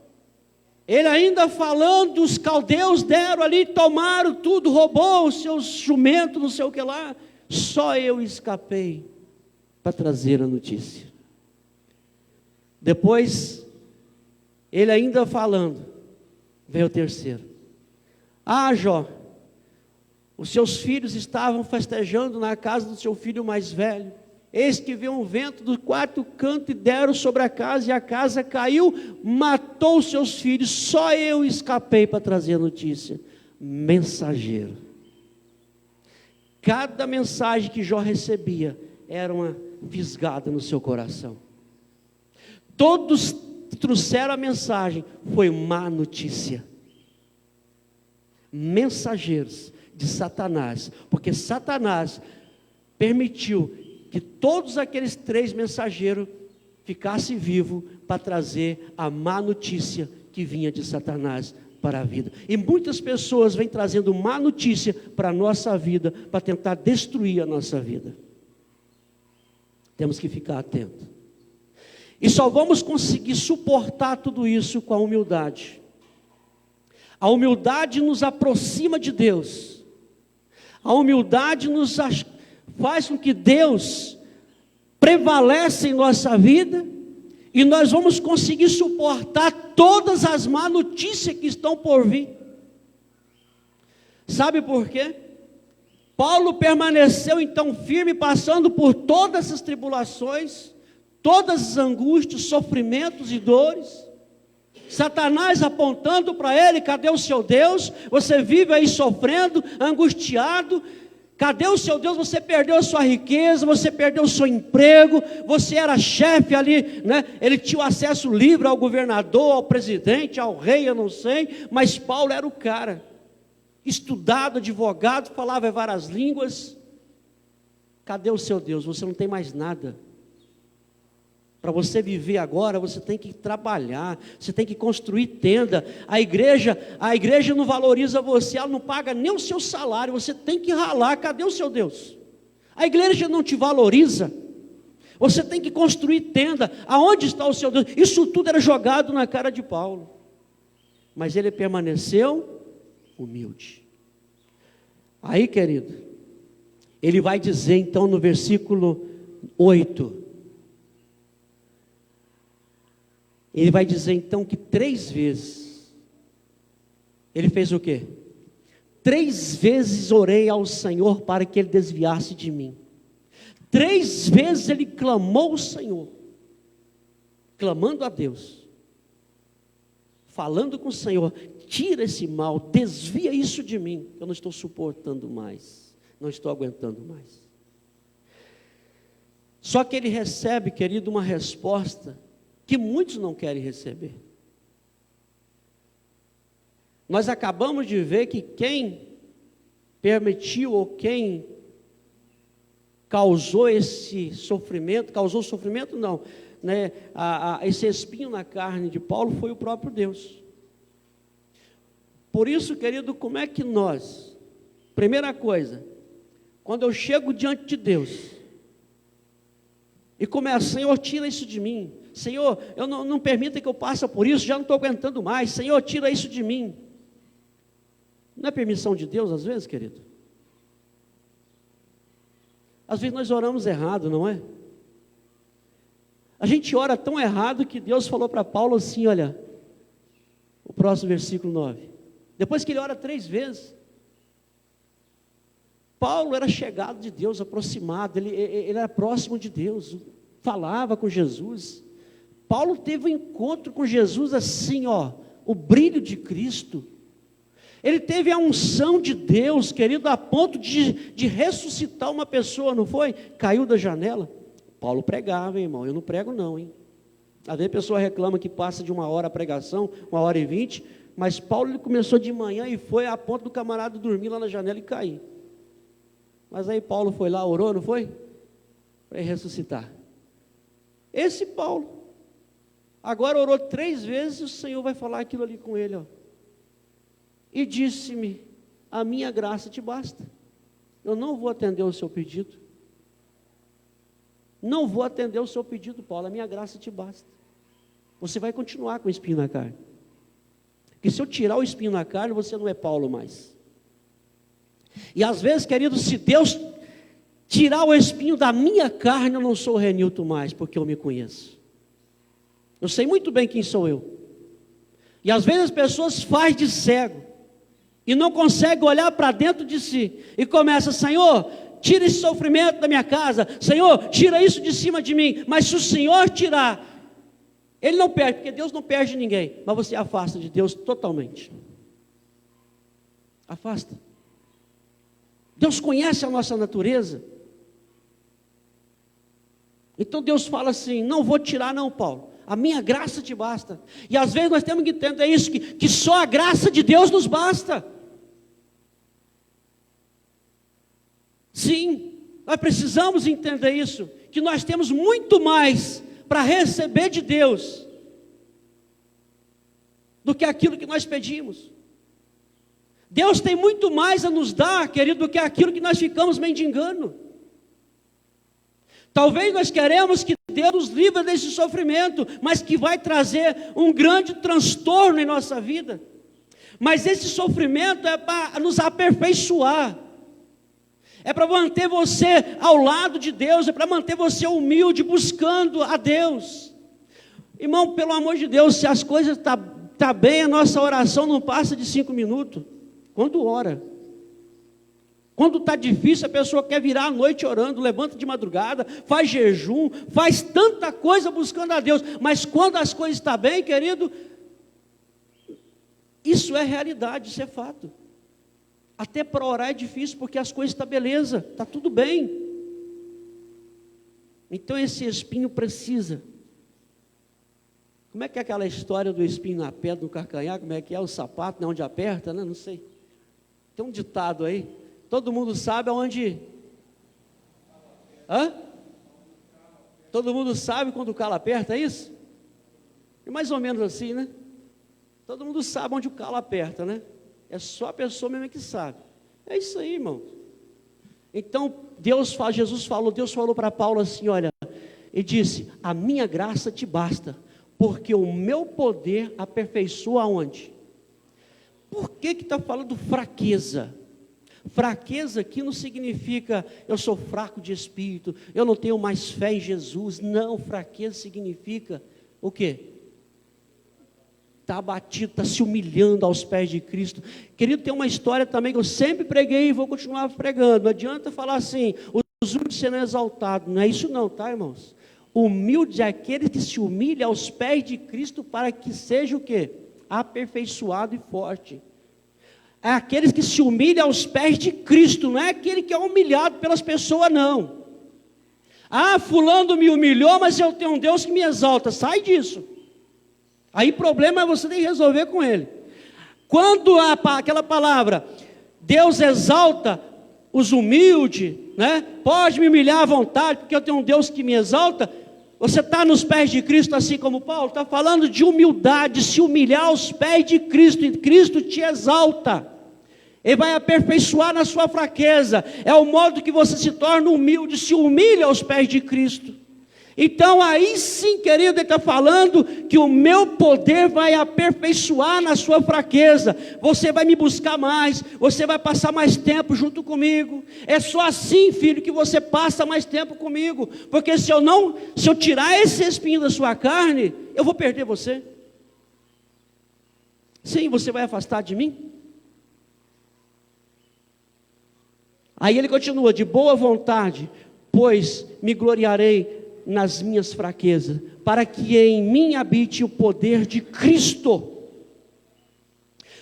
Speaker 1: ele ainda falando, os caldeus deram ali, tomaram tudo, roubou os seus jumentos, não sei o que lá, só eu escapei para trazer a notícia. Depois, ele ainda falando, veio o terceiro. Ah, Jó, os seus filhos estavam festejando na casa do seu filho mais velho. Eis que veio um vento do quarto canto e deram sobre a casa, e a casa caiu, matou os seus filhos, só eu escapei para trazer a notícia. Mensageiro. Cada mensagem que Jó recebia era uma fisgada no seu coração. Todos trouxeram a mensagem, foi má notícia. Mensageiros de Satanás, porque Satanás permitiu que todos aqueles 3 mensageiros ficassem vivos para trazer a má notícia que vinha de Satanás para a vida. E muitas pessoas vêm trazendo má notícia para a nossa vida, para tentar destruir a nossa vida. Temos que ficar atentos. E só vamos conseguir suportar tudo isso com a humildade. A humildade nos aproxima de Deus. A humildade nos faz com que Deus prevaleça em nossa vida, e nós vamos conseguir suportar todas as má notícias que estão por vir. Sabe por quê? Paulo permaneceu então firme, passando por todas essas tribulações, todas as angústias, sofrimentos e dores. Satanás apontando para ele: cadê o seu Deus? Você vive aí sofrendo, angustiado. Cadê o seu Deus? Você perdeu a sua riqueza, você perdeu o seu emprego, você era chefe ali, né? Ele tinha o acesso livre ao governador, ao presidente, ao rei, eu não sei, mas Paulo era o cara, estudado, advogado, falava várias línguas. Cadê o seu Deus? Você não tem mais nada. Para você viver agora, você tem que trabalhar, você tem que construir tenda. A igreja não valoriza você, ela não paga nem o seu salário, você tem que ralar. Cadê o seu Deus? A igreja não te valoriza, você tem que construir tenda. Aonde está o seu Deus? Isso tudo era jogado na cara de Paulo, mas ele permaneceu humilde. Aí, querido, ele vai dizer então no versículo 8, ele vai dizer então que 3 vezes, ele fez o quê? 3 vezes orei ao Senhor para que ele desviasse de mim. 3 vezes ele clamou ao Senhor, clamando a Deus, falando com o Senhor: tira esse mal, desvia isso de mim, eu não estou suportando mais, não estou aguentando mais. Só que ele recebe, querido, uma resposta que muitos não querem receber. Nós acabamos de ver que quem permitiu ou quem causou esse sofrimento, esse espinho na carne de Paulo foi o próprio Deus. Por isso, querido, como é que nós, primeira coisa, quando eu chego diante de Deus e começo: Senhor, tira isso de mim, Senhor, eu não permita que eu passe por isso, já não estou aguentando mais, Senhor, tira isso de mim. Não é permissão de Deus às vezes, querido? Às vezes nós oramos errado, não é? A gente ora tão errado que Deus falou para Paulo assim, olha, o próximo versículo 9, depois que ele ora 3 vezes, Paulo era chegado de Deus, aproximado, ele era próximo de Deus, falava com Jesus. Paulo teve um encontro com Jesus assim, o brilho de Cristo. Ele teve a unção de Deus, querido, a ponto de ressuscitar uma pessoa, não foi? Caiu da janela. Paulo pregava, irmão, eu não prego não, hein? Às vezes a pessoa reclama que passa de 1 hora a pregação, 1h20, mas Paulo ele começou de manhã e foi a ponto do camarada dormir lá na janela e cair. Mas aí Paulo foi lá, orou, não foi? Para ressuscitar. Esse Paulo, agora orou 3 vezes, o Senhor vai falar aquilo ali com ele, E disse-me: a minha graça te basta. Eu não vou atender o seu pedido. Não vou atender o seu pedido, Paulo, a minha graça te basta. você vai continuar com o espinho na carne. Porque se eu tirar o espinho na carne, você não é Paulo mais. E às vezes, querido, se Deus tirar o espinho da minha carne, eu não sou o Renilton mais, porque eu me conheço. Eu sei muito bem quem sou eu. E às vezes as pessoas fazem de cego e não conseguem olhar para dentro de si e começam: Senhor, tira esse sofrimento da minha casa, Senhor, tira isso de cima de mim. Mas se o Senhor tirar, Ele não perde, porque Deus não perde ninguém, mas você afasta de Deus totalmente. Afasta. Deus conhece a nossa natureza. Então Deus fala assim: não vou tirar não, Paulo, a minha graça te basta. E às vezes nós temos que entender isso, que só a graça de Deus nos basta. Sim, nós precisamos entender isso, que nós temos muito mais para receber de Deus do que aquilo que nós pedimos. Deus tem muito mais a nos dar, querido, do que aquilo que nós ficamos mendigando. Talvez nós queremos que Deus nos livre desse sofrimento, mas que vai trazer um grande transtorno em nossa vida. Mas esse sofrimento é para nos aperfeiçoar, é para manter você ao lado de Deus, é para manter você humilde, buscando a Deus. Irmão, pelo amor de Deus, se as coisas tá bem, a nossa oração não passa de 5 minutos. Quando ora. Quando está difícil, a pessoa quer virar a noite orando, levanta de madrugada, faz jejum, faz tanta coisa buscando a Deus. Mas quando as coisas estão bem, querido, isso é realidade, isso é fato. Até para orar é difícil, porque as coisas estão beleza, está tudo bem. Então esse espinho precisa. Como é que é aquela história do espinho na pedra, no carcanhar? Como é que é o sapato, né, onde aperta, né? Não sei. Tem um ditado aí. Todo mundo sabe aonde... Hã? Todo mundo sabe quando o calo aperta, é isso? É mais ou menos assim, né? Todo mundo sabe onde o calo aperta, né? É só a pessoa mesmo que sabe. É isso aí, irmão. Então, Jesus falou para Paulo assim, olha, e disse: a minha graça te basta, porque o meu poder aperfeiçoa aonde? Por que está falando fraqueza? Fraqueza aqui não significa eu sou fraco de espírito, eu não tenho mais fé em Jesus. Não, fraqueza significa o quê? Está abatido, está se humilhando aos pés de Cristo. Querido, tem uma história também que eu sempre preguei e vou continuar pregando. Não adianta falar assim, os humildes serão exaltados. Não é isso não, tá, irmãos? Humilde é aquele que se humilha aos pés de Cristo para que seja o quê? Aperfeiçoado e forte. É aqueles que se humilham aos pés de Cristo, não é aquele que é humilhado pelas pessoas, não. Ah, fulano me humilhou, mas eu tenho um Deus que me exalta. Sai disso. Aí problema é você tem que resolver com ele. Quando aquela palavra, Deus exalta os humildes, né? Pode me humilhar à vontade, porque eu tenho um Deus que me exalta. Você está nos pés de Cristo, assim como Paulo, está falando de humildade, se humilhar aos pés de Cristo, e Cristo te exalta. Ele vai aperfeiçoar na sua fraqueza. É o modo que você se torna humilde, se humilha aos pés de Cristo. Então aí sim, querido, ele está falando que o meu poder vai aperfeiçoar na sua fraqueza. Você vai me buscar mais, você vai passar mais tempo junto comigo. É só assim, filho, que você passa mais tempo comigo. Porque se eu tirar esse espinho da sua carne, eu vou perder você. Sim, você vai afastar de mim. Aí ele continua, de boa vontade, pois me gloriarei nas minhas fraquezas, para que em mim habite o poder de Cristo.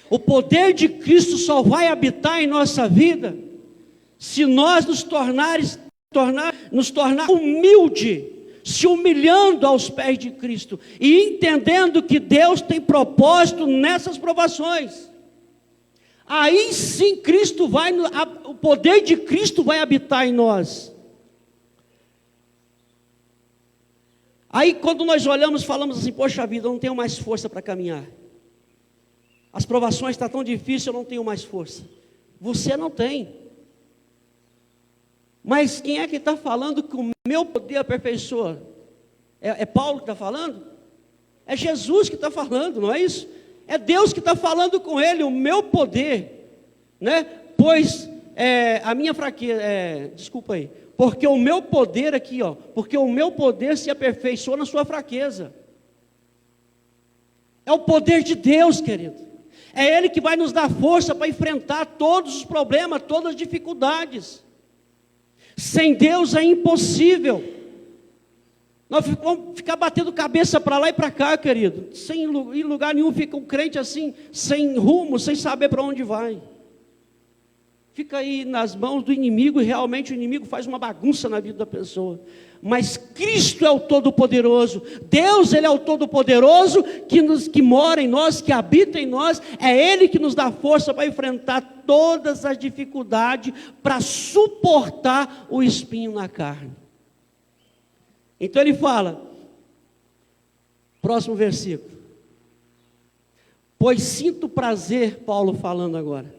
Speaker 1: O poder de Cristo só vai habitar em nossa vida se nós nos tornar humilde, se humilhando aos pés de Cristo e entendendo que Deus tem propósito nessas provações. Aí sim o poder de Cristo vai habitar em nós. Aí quando nós olhamos, falamos assim, poxa vida, eu não tenho mais força para caminhar. As provações estão tão difíceis, eu não tenho mais força. Você não tem. Mas quem é que está falando que o meu poder aperfeiçoa? É Paulo que está falando? É Jesus que está falando, não é isso? É Deus que está falando com ele, o meu poder, né? Pois a minha fraqueza, desculpa aí, porque o meu poder aqui, ó, porque o meu poder se aperfeiçoa na sua fraqueza. É o poder de Deus, querido. É Ele que vai nos dar força para enfrentar todos os problemas, todas as dificuldades. Sem Deus é impossível. Nós vamos ficar batendo cabeça para lá e para cá, querido. Sem em lugar nenhum fica um crente assim, sem rumo, sem saber para onde vai. Fica aí nas mãos do inimigo e realmente o inimigo faz uma bagunça na vida da pessoa. Mas Cristo é o Todo-Poderoso. Deus, Ele é o Todo-Poderoso que mora em nós, que habita em nós. É Ele que nos dá força para enfrentar todas as dificuldades, para suportar o espinho na carne. Então ele fala, próximo versículo. Pois sinto prazer, Paulo falando agora.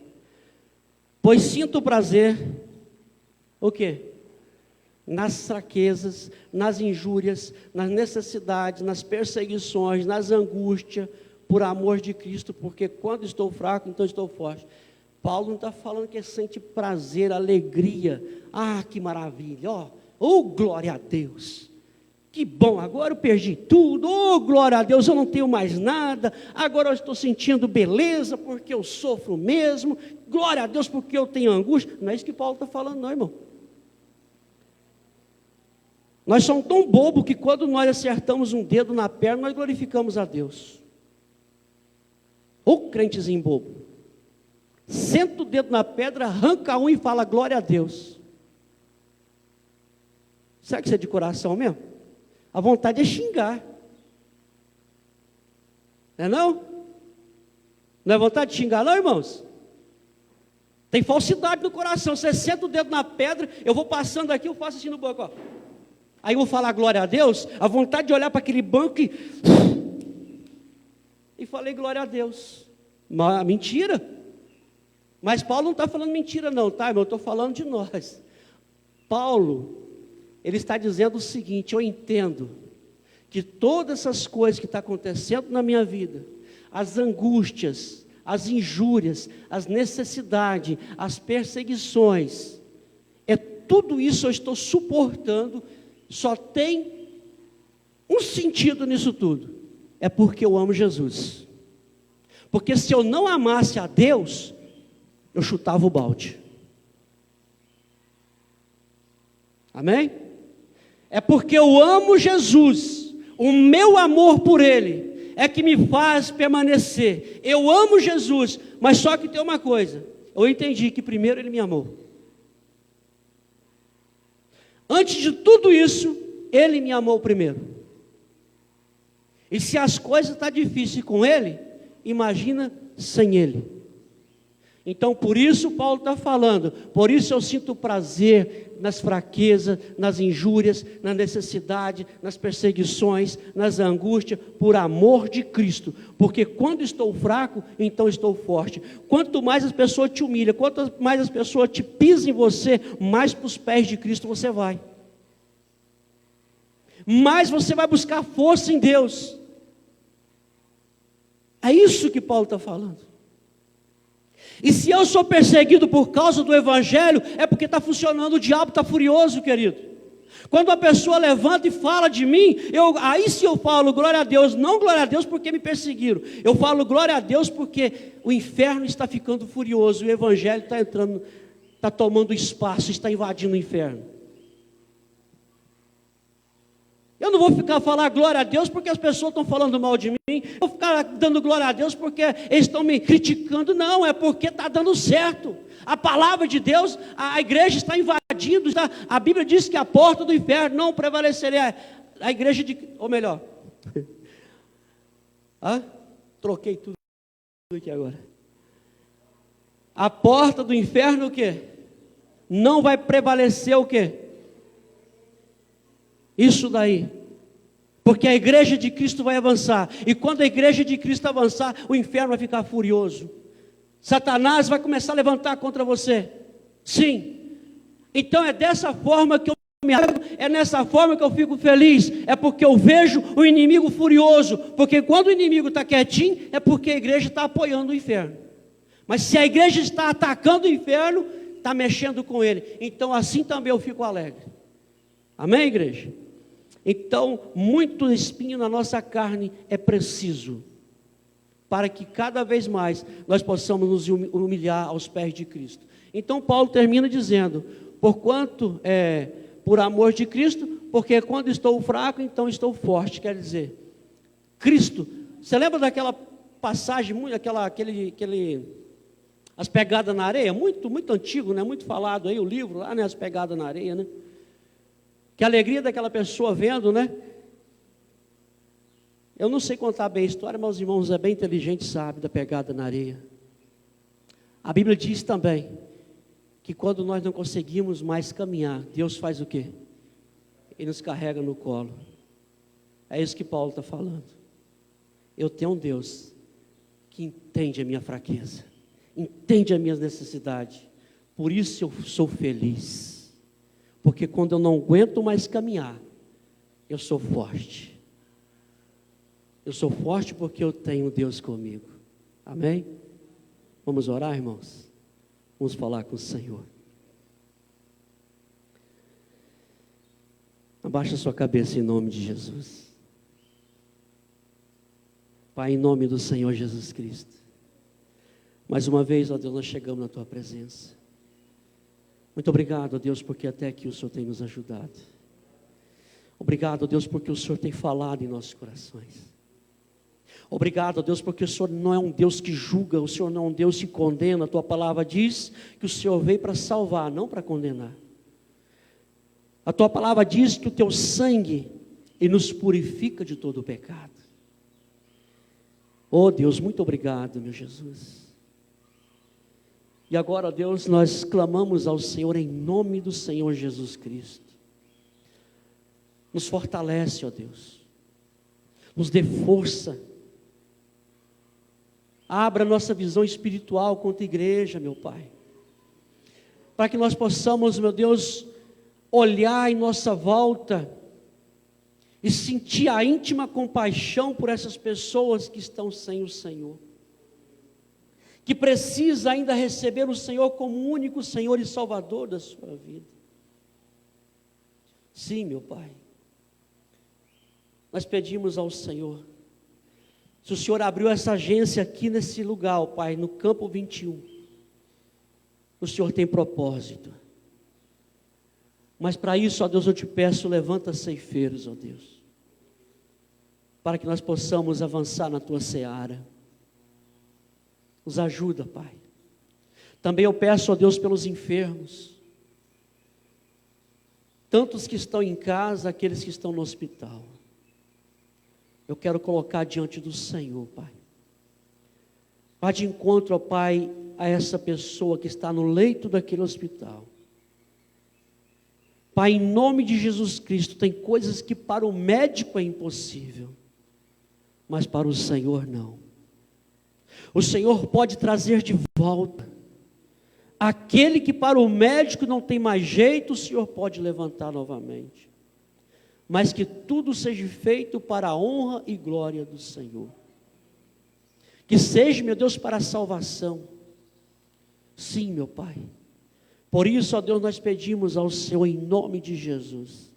Speaker 1: Pois sinto prazer, o quê? Nas fraquezas, nas injúrias, nas necessidades, nas perseguições, nas angústias, por amor de Cristo, porque quando estou fraco, então estou forte. Paulo não está falando que sente prazer, alegria. Ah, que maravilha, ó, oh, glória a Deus. Que bom, agora eu perdi tudo, oh glória a Deus, eu não tenho mais nada, agora eu estou sentindo beleza, porque eu sofro mesmo, glória a Deus, porque eu tenho angústia. Não é isso que Paulo está falando não, irmão. Nós somos tão bobos que quando nós acertamos um dedo na perna, nós glorificamos a Deus. Ô crentezinho bobo, senta o dedo na pedra, arranca um e fala glória a Deus. Será que isso é de coração mesmo? A vontade é xingar. Não é não? Não é vontade de xingar não, irmãos? Tem falsidade no coração. Você senta o dedo na pedra, eu vou passando aqui, eu faço assim no banco, ó. Aí eu vou falar glória a Deus, a vontade de olhar para aquele banco e falei glória a Deus. Mentira. Mas Paulo não está falando mentira não, tá, irmão? Eu estou falando de nós. Paulo, ele está dizendo o seguinte: eu entendo que todas essas coisas que estão acontecendo na minha vida, as angústias, as injúrias, as necessidades, as perseguições, tudo isso eu estou suportando, só tem um sentido nisso tudo, é porque eu amo Jesus. Porque se eu não amasse a Deus, eu chutava o balde. Amém? É porque eu amo Jesus, o meu amor por Ele é que me faz permanecer. Eu amo Jesus, mas só que tem uma coisa, eu entendi que primeiro Ele me amou. Antes de tudo isso, Ele me amou primeiro. E se as coisas estão difíceis com Ele, imagina sem Ele. Então por isso Paulo está falando, por isso eu sinto prazer nas fraquezas, nas injúrias, na necessidade, nas perseguições, nas angústias, por amor de Cristo, porque quando estou fraco, então estou forte. Quanto mais as pessoas te humilham, quanto mais as pessoas te pisam em você, mais para os pés de Cristo você vai. Mais você vai buscar força em Deus. É isso que Paulo está falando. E se eu sou perseguido por causa do Evangelho, é porque está funcionando, o diabo está furioso, querido. Quando a pessoa levanta e fala de mim, aí sim eu falo glória a Deus, não glória a Deus porque me perseguiram. Eu falo glória a Deus porque o inferno está ficando furioso, o Evangelho está entrando, está tomando espaço, está invadindo o inferno. Eu não vou ficar falar glória a Deus porque as pessoas estão falando mal de mim. Eu vou ficar dando glória a Deus porque eles estão me criticando. Não, é porque está dando certo. A palavra de Deus, a igreja está invadindo. A Bíblia diz que a porta do inferno não prevalecerá. A igreja ou melhor. Troquei tudo aqui agora. A porta do inferno o quê? Não vai prevalecer o quê? Isso daí, porque a igreja de Cristo vai avançar, e quando a igreja de Cristo avançar, o inferno vai ficar furioso, Satanás vai começar a levantar contra você, sim, então é dessa forma que eu me alegro, é nessa forma que eu fico feliz, é porque eu vejo o inimigo furioso, porque quando o inimigo está quietinho, é porque a igreja está apoiando o inferno. Mas se a igreja está atacando o inferno, está mexendo com ele. Então assim também eu fico alegre. Amém, igreja? Então, muito espinho na nossa carne é preciso, para que cada vez mais nós possamos nos humilhar aos pés de Cristo. Então Paulo termina dizendo, porquanto por amor de Cristo, porque quando estou fraco, então estou forte. Quer dizer, Cristo, você lembra daquela passagem, as pegadas na areia, muito antigo, né? Muito falado aí, o livro lá, né? As pegadas na areia, né? Que alegria daquela pessoa vendo, né? Eu não sei contar bem a história, mas os irmãos é bem inteligente, sabe, da pegada na areia. A Bíblia diz também que quando nós não conseguimos mais caminhar, Deus faz o quê? Ele nos carrega no colo. É isso que Paulo está falando. Eu tenho um Deus que entende a minha fraqueza, entende as minhas necessidades. Por isso eu sou feliz. Porque quando eu não aguento mais caminhar, eu sou forte. Eu sou forte porque eu tenho Deus comigo. Amém? Vamos orar, irmãos? Vamos falar com o Senhor. Abaixa sua cabeça em nome de Jesus. Pai, em nome do Senhor Jesus Cristo. Mais uma vez, ó Deus, nós chegamos na Tua presença. Muito obrigado, ó Deus, porque até aqui o Senhor tem nos ajudado. Obrigado, ó Deus, porque o Senhor tem falado em nossos corações. Obrigado, ó Deus, porque o Senhor não é um Deus que julga, o Senhor não é um Deus que condena. A Tua palavra diz que o Senhor veio para salvar, não para condenar. A Tua palavra diz que o Teu sangue nos purifica de todo o pecado. Oh Deus, muito obrigado, meu Jesus. E agora, ó Deus, nós clamamos ao Senhor em nome do Senhor Jesus Cristo. Nos fortalece, ó Deus. Nos dê força. Abra nossa visão espiritual quanto igreja, meu Pai. Para que nós possamos, meu Deus, olhar em nossa volta e sentir a íntima compaixão por essas pessoas que estão sem o Senhor. Que precisa ainda receber o Senhor como o único Senhor e Salvador da sua vida. Sim, meu Pai. Nós pedimos ao Senhor, se o Senhor abriu essa agência aqui nesse lugar, ó Pai, no campo 21, o Senhor tem propósito. Mas para isso, ó Deus, eu te peço, levanta ceifeiros, ó Deus, para que nós possamos avançar na Tua seara. Nos ajuda, Pai. Também eu peço, ó Deus, pelos enfermos, tantos que estão em casa, aqueles que estão no hospital. Eu quero colocar diante do Senhor, Pai. Vá de encontro, ó Pai, a essa pessoa que está no leito daquele hospital. Pai, em nome de Jesus Cristo, tem coisas que para o médico é impossível, mas para o Senhor não. O Senhor pode trazer de volta aquele que para o médico não tem mais jeito, o Senhor pode levantar novamente. Mas que tudo seja feito para a honra e glória do Senhor. Que seja, meu Deus, para a salvação. Sim, meu Pai. Por isso, ó Deus, nós pedimos ao Senhor em nome de Jesus,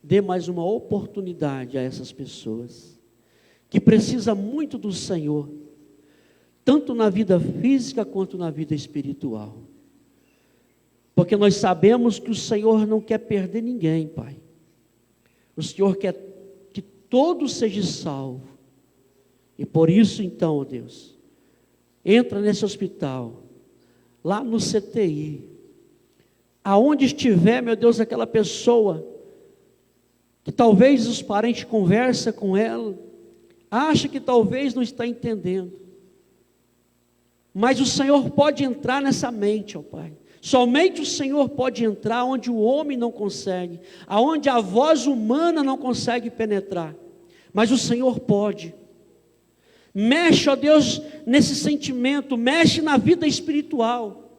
Speaker 1: dê mais uma oportunidade a essas pessoas, que precisam muito do Senhor, tanto na vida física quanto na vida espiritual. Porque nós sabemos que o Senhor não quer perder ninguém, Pai. O Senhor quer que todos sejam salvos. E por isso então, ó Deus, entra nesse hospital, lá no CTI, aonde estiver, meu Deus, aquela pessoa, que talvez os parentes conversam com ela, acha que talvez não está entendendo. Mas o Senhor pode entrar nessa mente, ó Pai. Somente o Senhor pode entrar onde o homem não consegue, aonde a voz humana não consegue penetrar, mas o Senhor pode. Mexe, ó Deus, nesse sentimento, mexe na vida espiritual.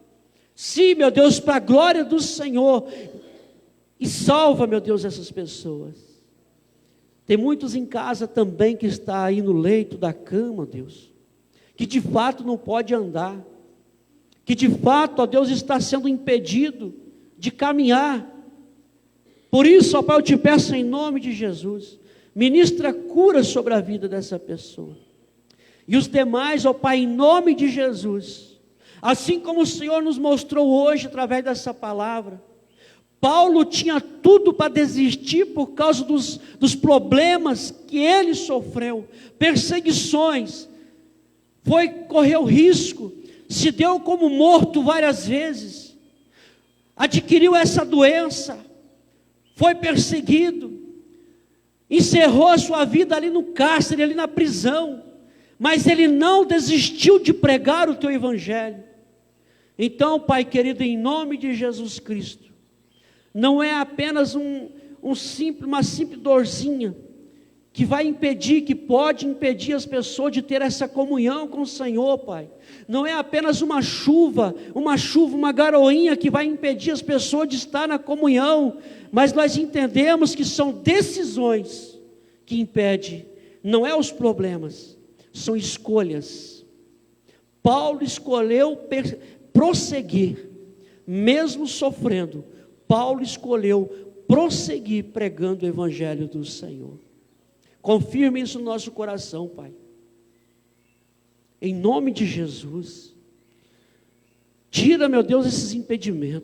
Speaker 1: Sim, meu Deus, para a glória do Senhor, E salva, meu Deus, essas pessoas. Tem muitos em casa também que está aí no leito da cama, Deus, que de fato não pode andar, que de fato, ó Deus, está sendo impedido de caminhar. Por isso, ó Pai, eu te peço em nome de Jesus, ministra cura sobre a vida dessa pessoa. E os demais, ó Pai, em nome de Jesus, assim como o Senhor nos mostrou hoje através dessa palavra, Paulo tinha tudo para desistir por causa dos problemas que ele sofreu, perseguições, correu risco, se deu como morto várias vezes, adquiriu essa doença, foi perseguido, encerrou a sua vida ali no cárcere, ali na prisão, mas ele não desistiu de pregar o teu evangelho. Então, Pai querido, em nome de Jesus Cristo, não é apenas uma simples dorzinha, que vai impedir, que pode impedir as pessoas de ter essa comunhão com o Senhor, Pai. Não é apenas uma chuva, uma garoinha que vai impedir as pessoas de estar na comunhão, mas nós entendemos que são decisões que impedem, não é os problemas, são escolhas. Paulo escolheu prosseguir, mesmo sofrendo, Paulo escolheu prosseguir pregando o evangelho do Senhor. Confirme isso no nosso coração, Pai. Em nome de Jesus. Tira, meu Deus, esses impedimentos.